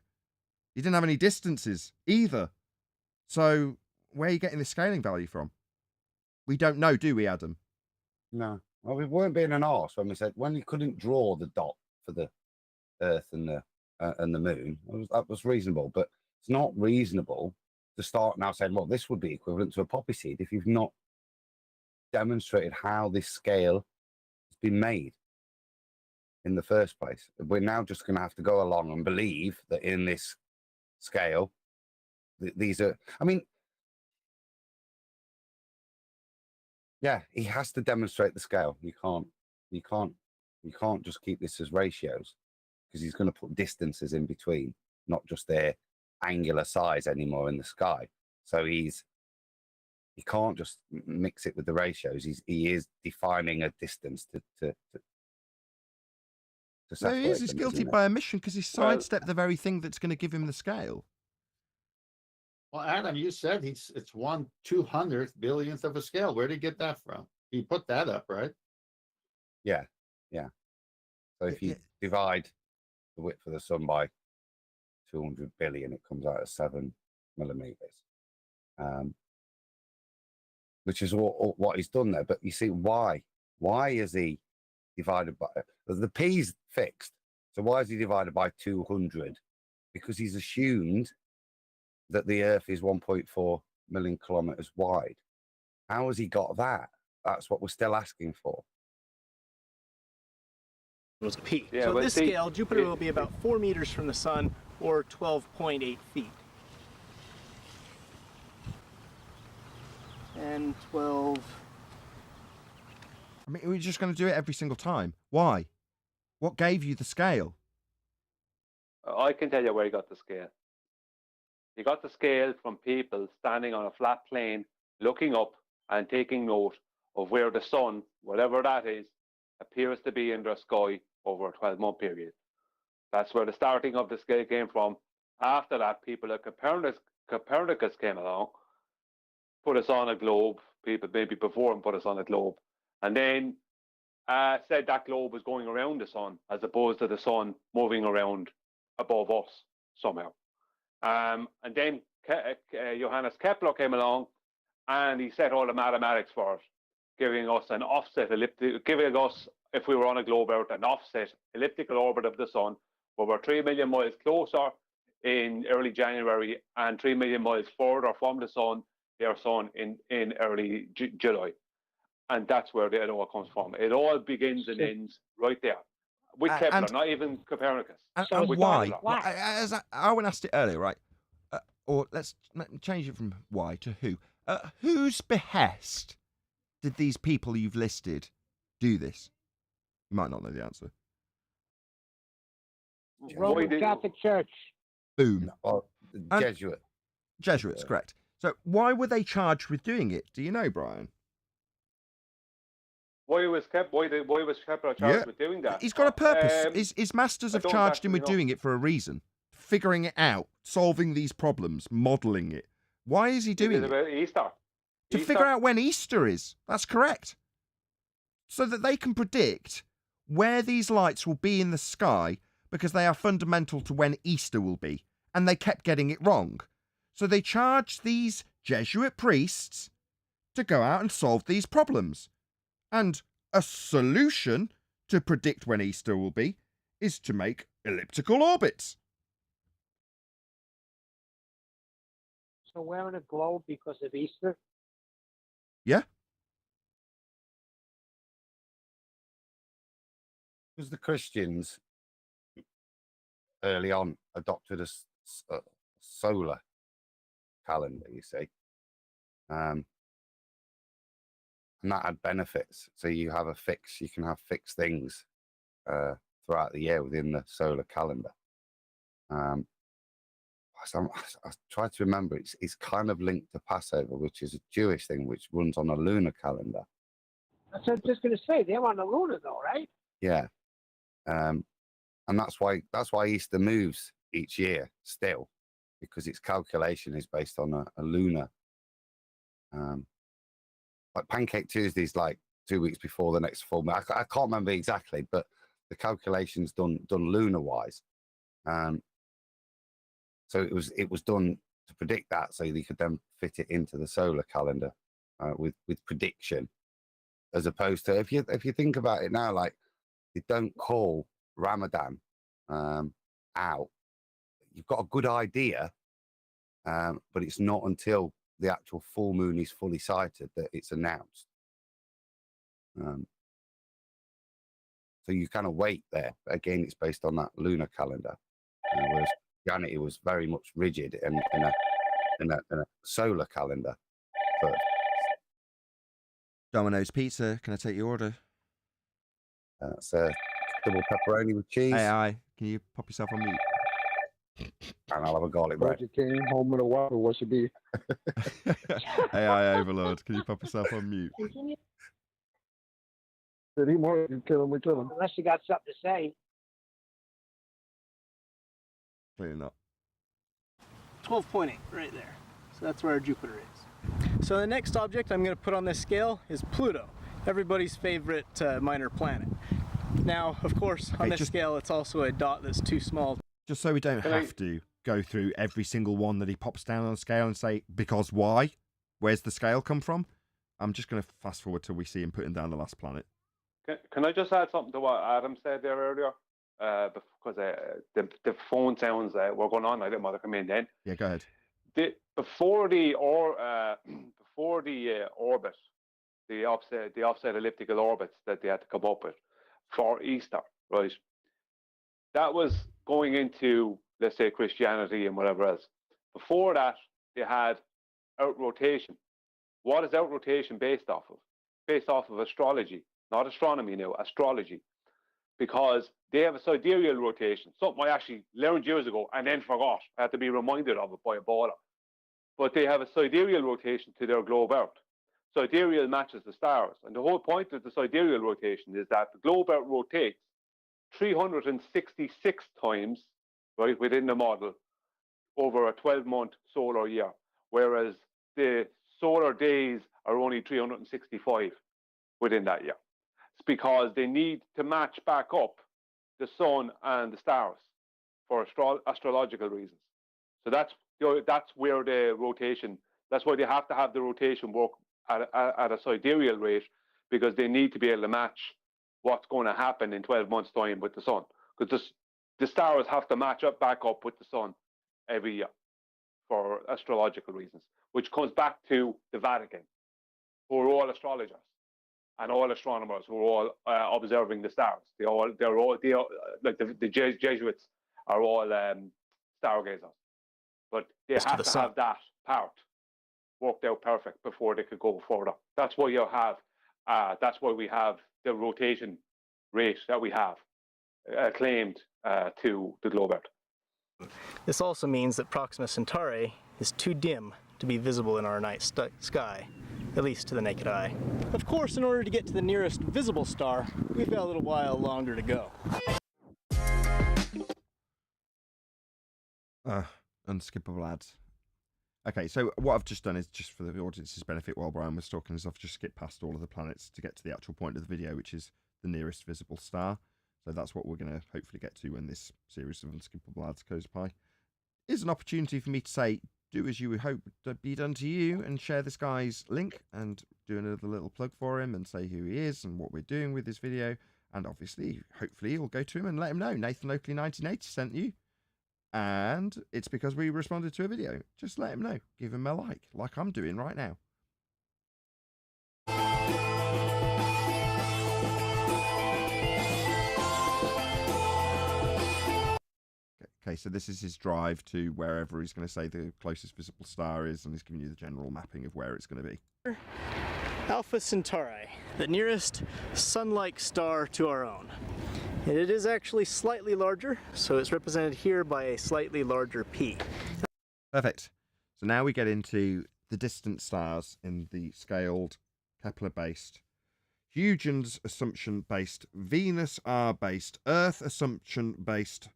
You didn't have any distances either. So where are you getting the scaling value from? We don't know, do we, Adam? No. Well, we weren't being an arse when we said when you couldn't draw the dot for the Earth and the Moon. That was reasonable, but it's not reasonable to start now saying, well, this would be equivalent to a poppy seed if you've not demonstrated how this scale been made in the first place. We're now just going to have to go along and believe that in this scale, these are, I mean, yeah, he has to demonstrate the scale. You can't just keep this as ratios, because he's going to put distances in between, not just their angular size anymore in the sky. So he can't just mix it with the ratios. He is defining a distance to So he is. He's them, guilty isn't it? by omission because he sidestepped the very thing that's going to give him the scale. Well, Adam, you said it's 1/200th billionth of a scale. Where did he get that from? He put that up, right? Yeah. So if you divide the width of the sun by 200 billion, it comes out at 7 millimeters, which is what he's done there. But you see, why is he divided by the P's fixed? So why is he divided by 200? Because he's assumed that the Earth is 1.4 million kilometers wide. How has he got that? That's what we're still asking for. It was P. Yeah, So but at this see, scale, Jupiter will be about 4 meters from the sun, or 12.8 feet. And 12. I mean, we're just going to do it every single time. Why? What gave you the scale? I can tell you where he got the scale. He got the scale from people standing on a flat plane, looking up and taking note of where the sun, whatever that is, appears to be in the sky over a 12-month period. That's where the starting of the scale came from. After that, people like Copernicus came along, put us on a globe. People maybe before him put us on a globe, and then said that globe was going around the sun as opposed to the sun moving around above us somehow. And then Johannes Kepler came along, and he set all the mathematics for it, giving us an offset giving us, if we were on a globe Earth, an offset elliptical orbit of the sun. We were 3 million miles closer in early January and 3 million miles further from the sun, their sun, in early July. And that's where it all comes from. It all begins and ends right there. With Kepler, not even Copernicus. And why? As Owen asked it earlier, right? Or let's change it from why to who. Whose behest did these people you've listed do this? You might not know the answer. Roman Catholic Church. Boom. Jesuits, correct. So why were they charged with doing it? Do you know, Brian? Why was Kepler charged with doing that? He's got a purpose. His masters have charged him with doing it for a reason. Figuring it out, solving these problems, modelling it. Why is he doing it? About Easter. To figure out when Easter is. That's correct. So that they can predict where these lights will be in the sky, because they are fundamental to when Easter will be. And they kept getting it wrong. So they charged these Jesuit priests to go out and solve these problems. And a solution to predict when Easter will be is to make elliptical orbits. So we're in a globe because of Easter? Yeah. Because the Christians early on adopted a solar calendar, you see. And that had benefits. So you can have fixed things throughout the year within the solar calendar. So I try to remember, it's kind of linked to Passover, which is a Jewish thing, which runs on a lunar calendar. That's what I'm just going to say. They're on the lunar, though, right? Yeah. And that's why Easter moves each year still, because its calculation is based on a lunar. Like Pancake Tuesday is like 2 weeks before the next full moon. I can't remember exactly, but the calculation's done lunar wise. So it was done to predict that, so they could then fit it into the solar calendar with prediction, as opposed to if you think about it now, like they don't call Ramadan out. You've got a good idea, but it's not until the actual full moon is fully sighted that it's announced. So you kind of wait there. Again, it's based on that lunar calendar. Whereas Christianity was very much rigid and in a solar calendar. First. Domino's Pizza, can I take your order? That's a double pepperoni with cheese. AI, can you pop yourself on mute? And I'll have a garlic bread. Burger King, home of the waffle, what should be? AI Overlord, can you pop yourself on mute? Did he more? You kill him, we kill him. Unless you got something to say. Clearly not. 12.8 right there. So that's where our Jupiter is. So the next object I'm going to put on this scale is Pluto, everybody's favorite minor planet. Now, of course, on this scale, it's also a dot that's too small. Just so we don't have to go through every single one that he pops down on the scale and say, because why? Where's the scale come from? I'm just going to fast forward till we see him putting down the last planet. Can I just add something to what Adam said there earlier? Because the phone sounds were going on. I didn't want to come in then. Yeah, go ahead. Before the orbit, the offset elliptical orbits that they had to come up with for Easter, right? That was going into, let's say, Christianity and whatever else. Before that, they had out rotation. What is out rotation based off of? Based off of astrology, not astronomy now, astrology. Because they have a sidereal rotation, something I actually learned years ago and then forgot. I had to be reminded of it by a baller. But they have a sidereal rotation to their globe Earth. Sidereal matches the stars. And the whole point of the sidereal rotation is that the globe Earth rotates 366 times, right, within the model over a 12-month solar year, whereas the solar days are only 365 within that year. It's because they need to match back up the sun and the stars for astrological reasons. So that's where the rotation, that's why they have to have the rotation work at a sidereal rate, because they need to be able to match what's going to happen in 12 months' time with the sun. Because the stars have to match up back up with the sun every year for astrological reasons, which comes back to the Vatican, who are all astrologers and all astronomers who are all observing the stars. They're all like the Jesuits are all stargazers, but they have to have that part worked out perfect before they could go further. That's why you have. That's why we have the rotation rate that we have claimed to the globe Earth. This also means that Proxima Centauri is too dim to be visible in our night sky, at least to the naked eye. Of course, in order to get to the nearest visible star, we've got a little while longer to go. Unskippable ads. Okay, so what I've just done is, just for the audience's benefit while Brian was talking, is I've just skipped past all of the planets to get to the actual point of the video, which is the nearest visible star. So that's what we're going to hopefully get to when this series of unskippable ads goes by. Here's an opportunity for me to say, do as you would hope to be done to you, and share this guy's link and do another little plug for him and say who he is and what we're doing with this video. And obviously, hopefully you'll go to him and let him know Nathan Oakley 1980 sent you. And it's because we responded to a video. Just let him know. Give him a like I'm doing right now. Okay, so this is his drive to wherever he's going to say the closest visible star is, and he's giving you the general mapping of where it's going to be. Alpha Centauri, the nearest sun-like star to our own. And it is actually slightly larger, so it's represented here by a slightly larger P. Perfect. So now we get into the distant stars in the scaled, Kepler-based, Huygens assumption-based, Venus R-based, Earth assumption-based,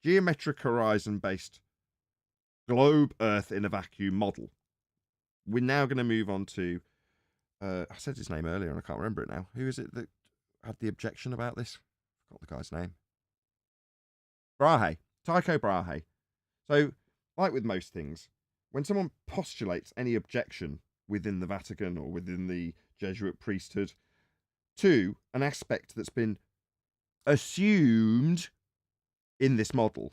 geometric horizon-based, globe Earth in a vacuum model. We're now going to move on to, I said his name earlier and I can't remember it now. Who is it that had the objection about this? Got the guy's name. Brahe. Tycho Brahe. So, like with most things, when someone postulates any objection within the Vatican or within the Jesuit priesthood to an aspect that's been assumed in this model,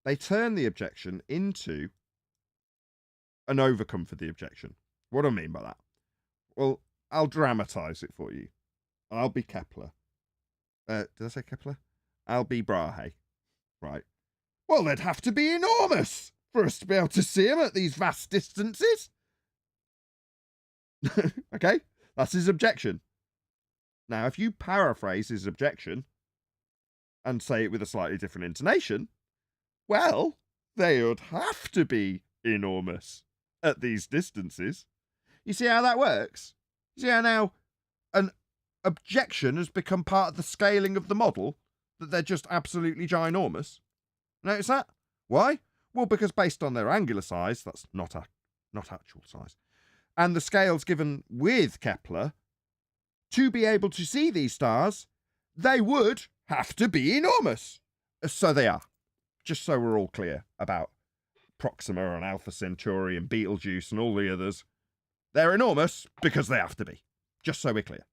they turn the objection into an overcome for the objection. What do I mean by that? Well, I'll dramatize it for you. I'll be Kepler. Did I say Kepler? Aldebaran. Right. Well, they'd have to be enormous for us to be able to see them at these vast distances. Okay, that's his objection. Now, if you paraphrase his objection and say it with a slightly different intonation, well, they would have to be enormous at these distances. You see how that works? You see how now an objection has become part of the scaling of the model, that they're just absolutely ginormous? Notice that? Why? Well, because based on their angular size, that's not actual size, and the scales given with Kepler, to be able to see these stars, they would have to be enormous. So they are. Just so we're all clear about Proxima and Alpha Centauri and Betelgeuse and all the others. They're enormous because they have to be. Just so we're clear.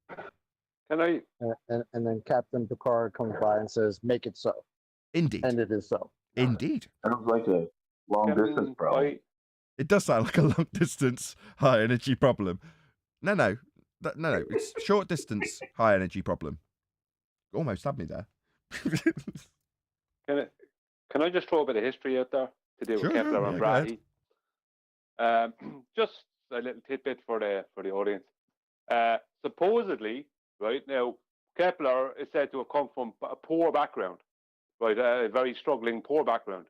Can I? And then Captain Picard comes by and says, "Make it so." Indeed. And it is so. Indeed. Sounds like a long distance problem. It does sound like a long distance, high energy problem. No. It's short distance, high energy problem. Almost had me there. Can I just throw a bit of history out there to do with Kepler and Brahe? Just a little tidbit for the audience. Supposedly, right now, Kepler is said to have come from a poor background, right? A very struggling poor background.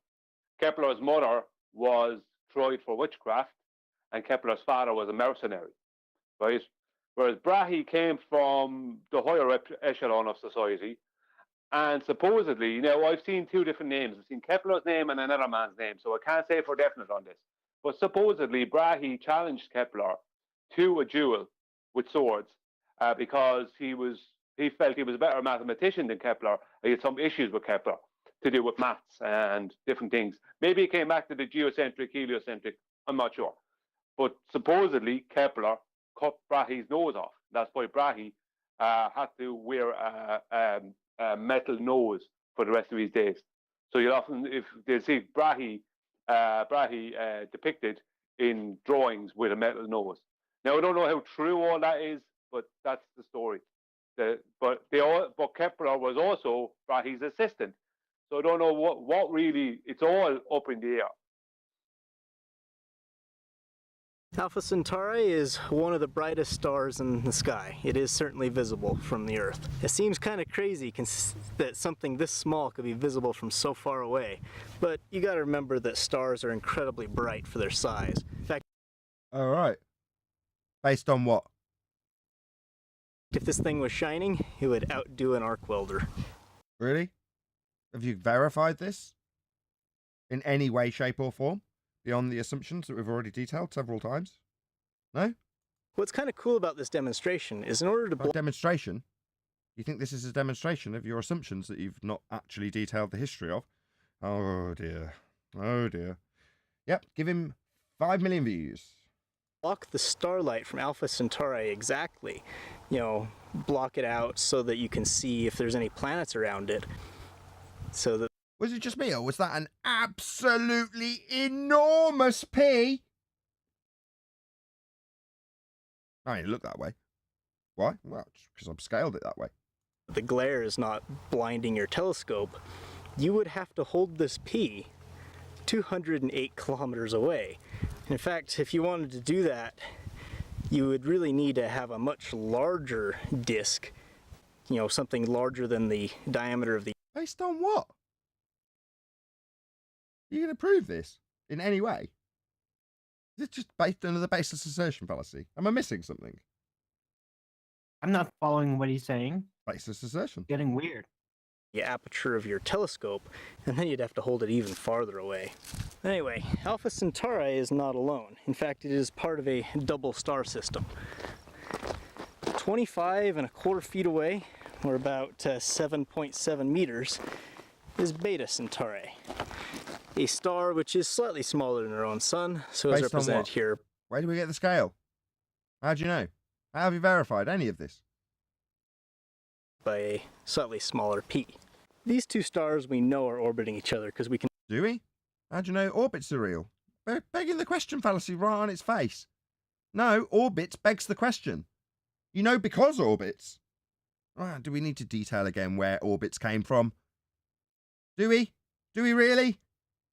Kepler's mother was tried for witchcraft, and Kepler's father was a mercenary, right? Whereas Brahe came from the higher echelon of society, and supposedly, now I've seen two different names. I've seen Kepler's name and another man's name, so I can't say for definite on this. But supposedly, Brahe challenged Kepler to a duel with swords because he felt he was a better mathematician than Kepler. He had some issues with Kepler to do with maths and different things. Maybe it came back to the geocentric, heliocentric, I'm not sure. But supposedly, Kepler cut Brahe's nose off. That's why Brahe had to wear a metal nose for the rest of his days. So you'll often, if they see Brahe depicted in drawings with a metal nose. Now I don't know how true all that is, but that's the story. But Kepler was also Brahe's assistant. So I don't know what really. It's all up in the air. Alpha Centauri is one of the brightest stars in the sky. It is certainly visible from the Earth. It seems kind of crazy that something this small could be visible from so far away, but you got to remember that stars are incredibly bright for their size. In fact, all right. Based on what? If this thing was shining, it would outdo an arc welder. Really? Have you verified this in any way, shape, or form? Beyond the assumptions that we've already detailed several times? No? What's kind of cool about this demonstration is in order to... demonstration? You think this is a demonstration of your assumptions that you've not actually detailed the history of? Oh dear. Oh dear. Yep, give him 5 million views. Block the starlight from Alpha Centauri exactly. You know, block it out so that you can see if there's any planets around it. So that... Was it just me, or was that an absolutely enormous P? I didn't look that way. Why? Well, because I've scaled it that way. The glare is not blinding your telescope. You would have to hold this P 208 kilometers away. In fact, if you wanted to do that, you would really need to have a much larger disk, you know, something larger than the diameter of the... Based on what? Are you going to prove this in any way? Is it just based under the baseless assertion fallacy? Am I missing something? I'm not following what he's saying. Baseless assertion. Getting weird. The aperture of your telescope, and then you'd have to hold it even farther away. Anyway, Alpha Centauri is not alone. In fact, it is part of a double star system. 25.25 feet away, or about 7.7 meters, is Beta Centauri, a star which is slightly smaller than our own sun, so is represented here. Where do we get the scale? How do you know? How have you verified any of this? By a slightly smaller P. These two stars we know are orbiting each other because we can... Do we? How do you know orbits are real? Begging the question fallacy right on its face. No, orbits begs the question. You know because orbits. Do we need to detail again where orbits came from? Do we? Do we really?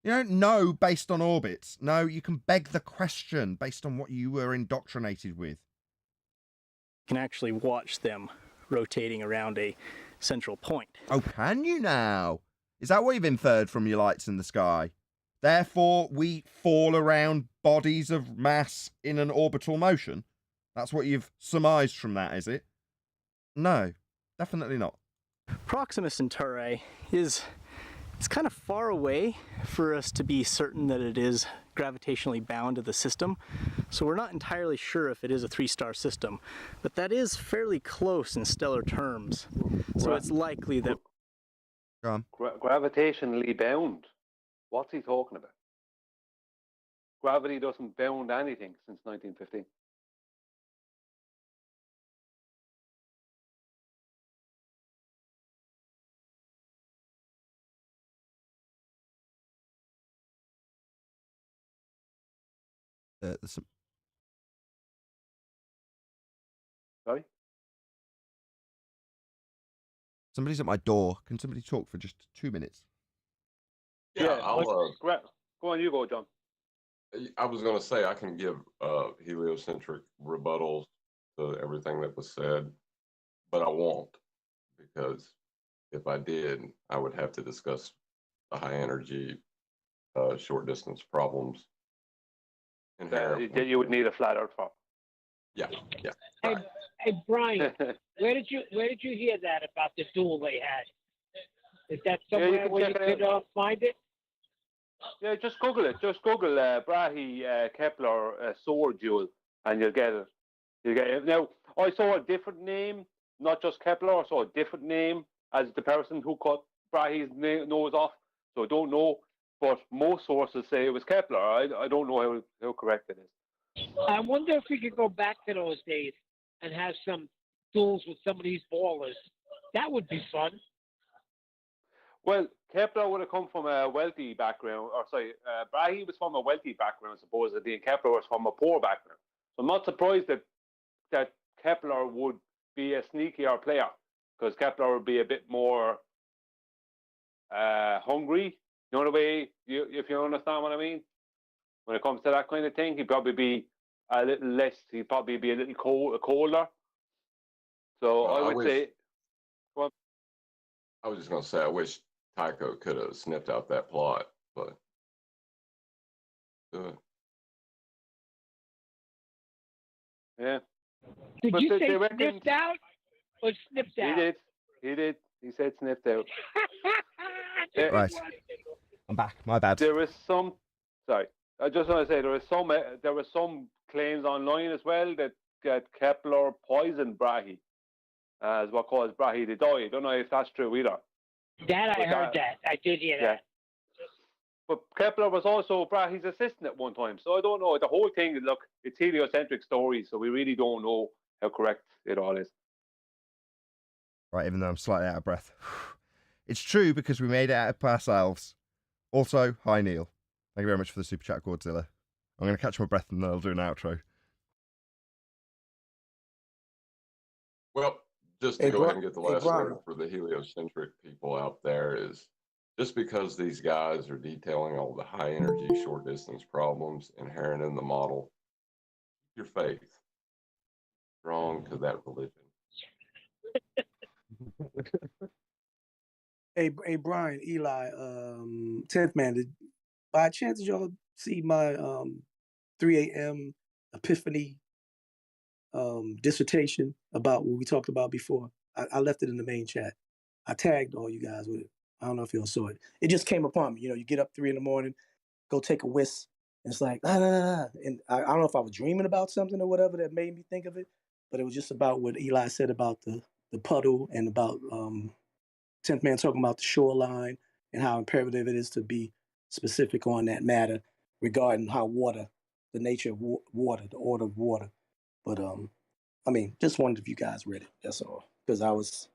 You don't know based on orbits. No, you can beg the question based on what you were indoctrinated with. You can actually watch them rotating around a central point. Oh, can you now? Is that what you've inferred from your lights in the sky? Therefore, we fall around bodies of mass in an orbital motion? That's what you've surmised from that, is it? No, definitely not. Proxima Centauri it's kind of far away for us to be certain that it is gravitationally bound to the system. So we're not entirely sure if it is a 3-star system, but that is fairly close in stellar terms. So it's likely that... Gravitationally bound? What's he talking about? Gravity doesn't bound anything since 1915. Sorry? Somebody's at my door. Can somebody talk for just 2 minutes? Yeah, go on, you go, John. I was going to say I can give heliocentric rebuttals to everything that was said, but I won't, because if I did, I would have to discuss the high energy short distance problems. You would need a flat Earth for. Yeah. Hey, Brian, where did you hear that about the duel they had? Is that somewhere where you could find it? Yeah, just Google it. Just Google Brahe Kepler sword duel, and you'll get it. You get it. Now, I saw a different name, not just Kepler. I saw a different name as the person who cut Brahe's nose off. So I don't know, but most sources say it was Kepler. I don't know how correct it is. I wonder if we could go back to those days and have some duels with some of these ballers. That would be fun. Well, Kepler would have come from a wealthy background, Brahe was from a wealthy background, supposedly, and Kepler was from a poor background. So I'm not surprised that Kepler would be a sneakier player, because Kepler would be a bit more hungry. You know the way, if you understand what I mean? When it comes to that kind of thing, he'd probably be a little less, he'd probably be a little colder. So I would say... Well, I was just going to say, I wish Tycho could have snipped out that plot, but yeah. Did you say snipped out or snipped out? He did. He said snipped out. Right. I'm back. My bad. There is some. Sorry, I just want to say there were some claims online as well that Kepler poisoned Brahe, as what caused Brahe to die. I don't know if that's true either. I heard that. I did hear that. But Kepler was also Brahe's assistant at one time, so I don't know. The whole thing, look, it's heliocentric story, so we really don't know how correct it all is. Right, even though I'm slightly out of breath. It's true because we made it out of ourselves. Also, hi Neil. Thank you very much for the super chat, Godzilla. I'm going to catch my breath and then I'll do an outro. Well, just to go ahead and get the last word for the heliocentric people out there is, just because these guys are detailing all the high energy short distance problems inherent in the model, your faith strong to that religion. Hey, Brian, Eli, 10th man, by chance did y'all see my 3 a.m. epiphany dissertation about what we talked about before? I left it in the main chat. I tagged all you guys with it. I don't know if y'all saw it. It just came upon me. You know, you get up 3 a.m, go take a whisk, and it's like, and I don't know if I was dreaming about something or whatever that made me think of it, but it was just about what Eli said about the puddle and about 10th man talking about the shoreline and how imperative it is to be specific on that matter regarding how water, the nature of water, the order of water. But I mean, just wondered if you guys read it. That's all, because I was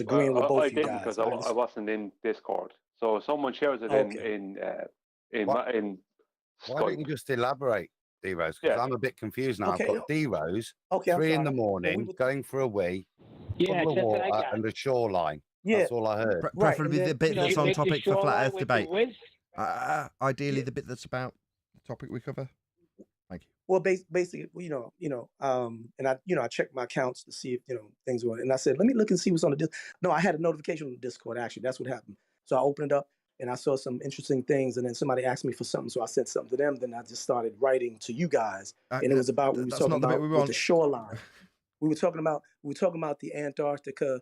agreeing with both you guys. Because I wasn't in Discord, so someone shares it in Why Skype. don't you just elaborate? D-Rose, because I'm a bit confused now. Okay. I've got D-Rose, Okay, I'm 3 in the sorry. morning, going for a wee, Yeah, puddle of that's what I water, got. and a shoreline. Yeah. That's all I heard. Preferably the bit that's on topic for flat Earth debate. Whiz? Ideally, the bit that's about the topic we cover. Thank you. Well, basically, and I checked my accounts to see if things were, and I said, let me look and see what's on the disc. No, I had a notification on the Discord. Actually, that's what happened. So I opened it up and I saw some interesting things, and then somebody asked me for something, so I sent something to them. Then I just started writing to you guys, and it was about we were talking about with the shoreline. We were talking about the Antarctica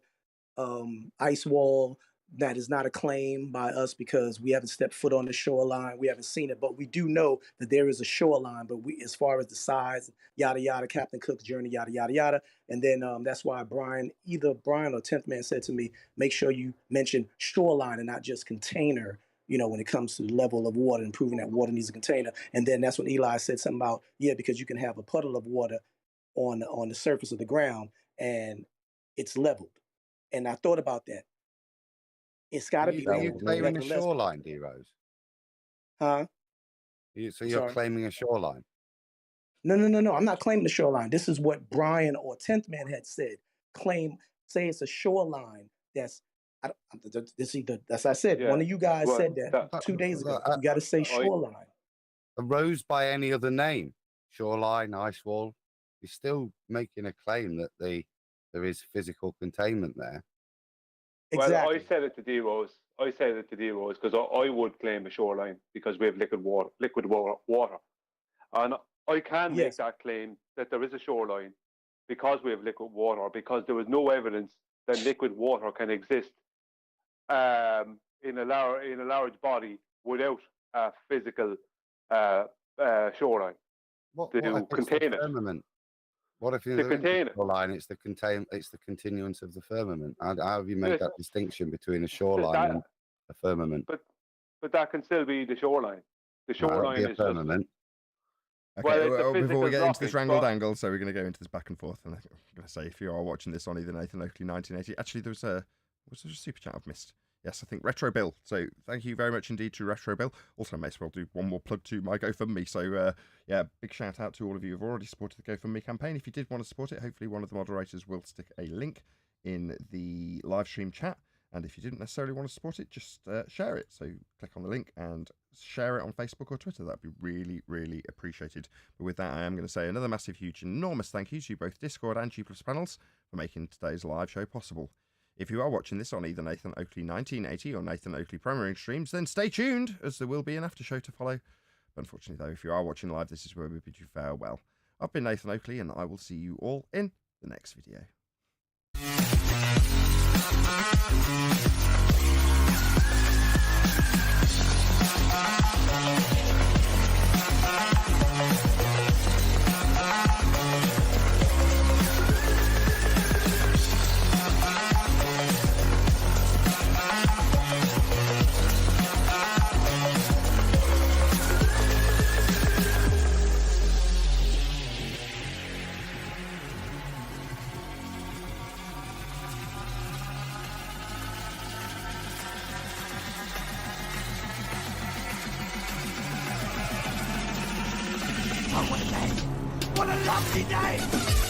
ice wall. That is not a claim by us because we haven't stepped foot on the shoreline. We haven't seen it, but we do know that there is a shoreline. But as far as the size, yada yada, Captain Cook's journey, yada yada yada, and then that's why either Brian or 10th Man said to me, make sure you mention shoreline and not just container. When it comes to the level of water and proving that water needs a container. And then that's when Eli said something about because you can have a puddle of water on the surface of the ground and it's leveled. And I thought about that. It's got to be. Are you claiming a shoreline, D-Rose? Huh? So you're claiming a shoreline? No. I'm not claiming the shoreline. This is what Brian or 10th Man had said. Say it's a shoreline. That's I said. Yeah. One of you guys said that 2 days ago. You got to say shoreline. Arose by any other name, shoreline, ice wall. You're still making a claim that there is physical containment there. Exactly. Well, I said it to D-Rose. Because I would claim a shoreline because we have liquid water. And I can make that claim that there is a shoreline because we have liquid water, because there is no evidence that liquid water can exist in a large body without a physical shoreline to contain it. What if you're the shoreline? It's the continuance of the firmament. How have you made that distinction between a shoreline and a firmament? But that can still be the shoreline. The shoreline is firmament. Okay, well, before we get into this wrangled angle, so we're going to go into this back and forth. And I'm going to say, if you are watching this on either Nathan Oakley 1980, actually there was a super chat I've missed. Yes, I think Retro Bill. So thank you very much indeed to Retro Bill. Also, I may as well do one more plug to my GoFundMe. So big shout out to all of you who've already supported the GoFundMe campaign. If you did want to support it, hopefully one of the moderators will stick a link in the live stream chat. And if you didn't necessarily want to support it, just share it. So click on the link and share it on Facebook or Twitter. That'd be really, really appreciated. But with that, I am going to say another massive, huge, enormous thank you to both Discord and G+ panels for making today's live show possible. If you are watching this on either Nathan Oakley 1980 or Nathan Oakley Premiering streams, then stay tuned, as there will be an after show to follow. But unfortunately, though, if you are watching live, this is where we bid you farewell. I've been Nathan Oakley, and I will see you all in the next video. What a lovely day!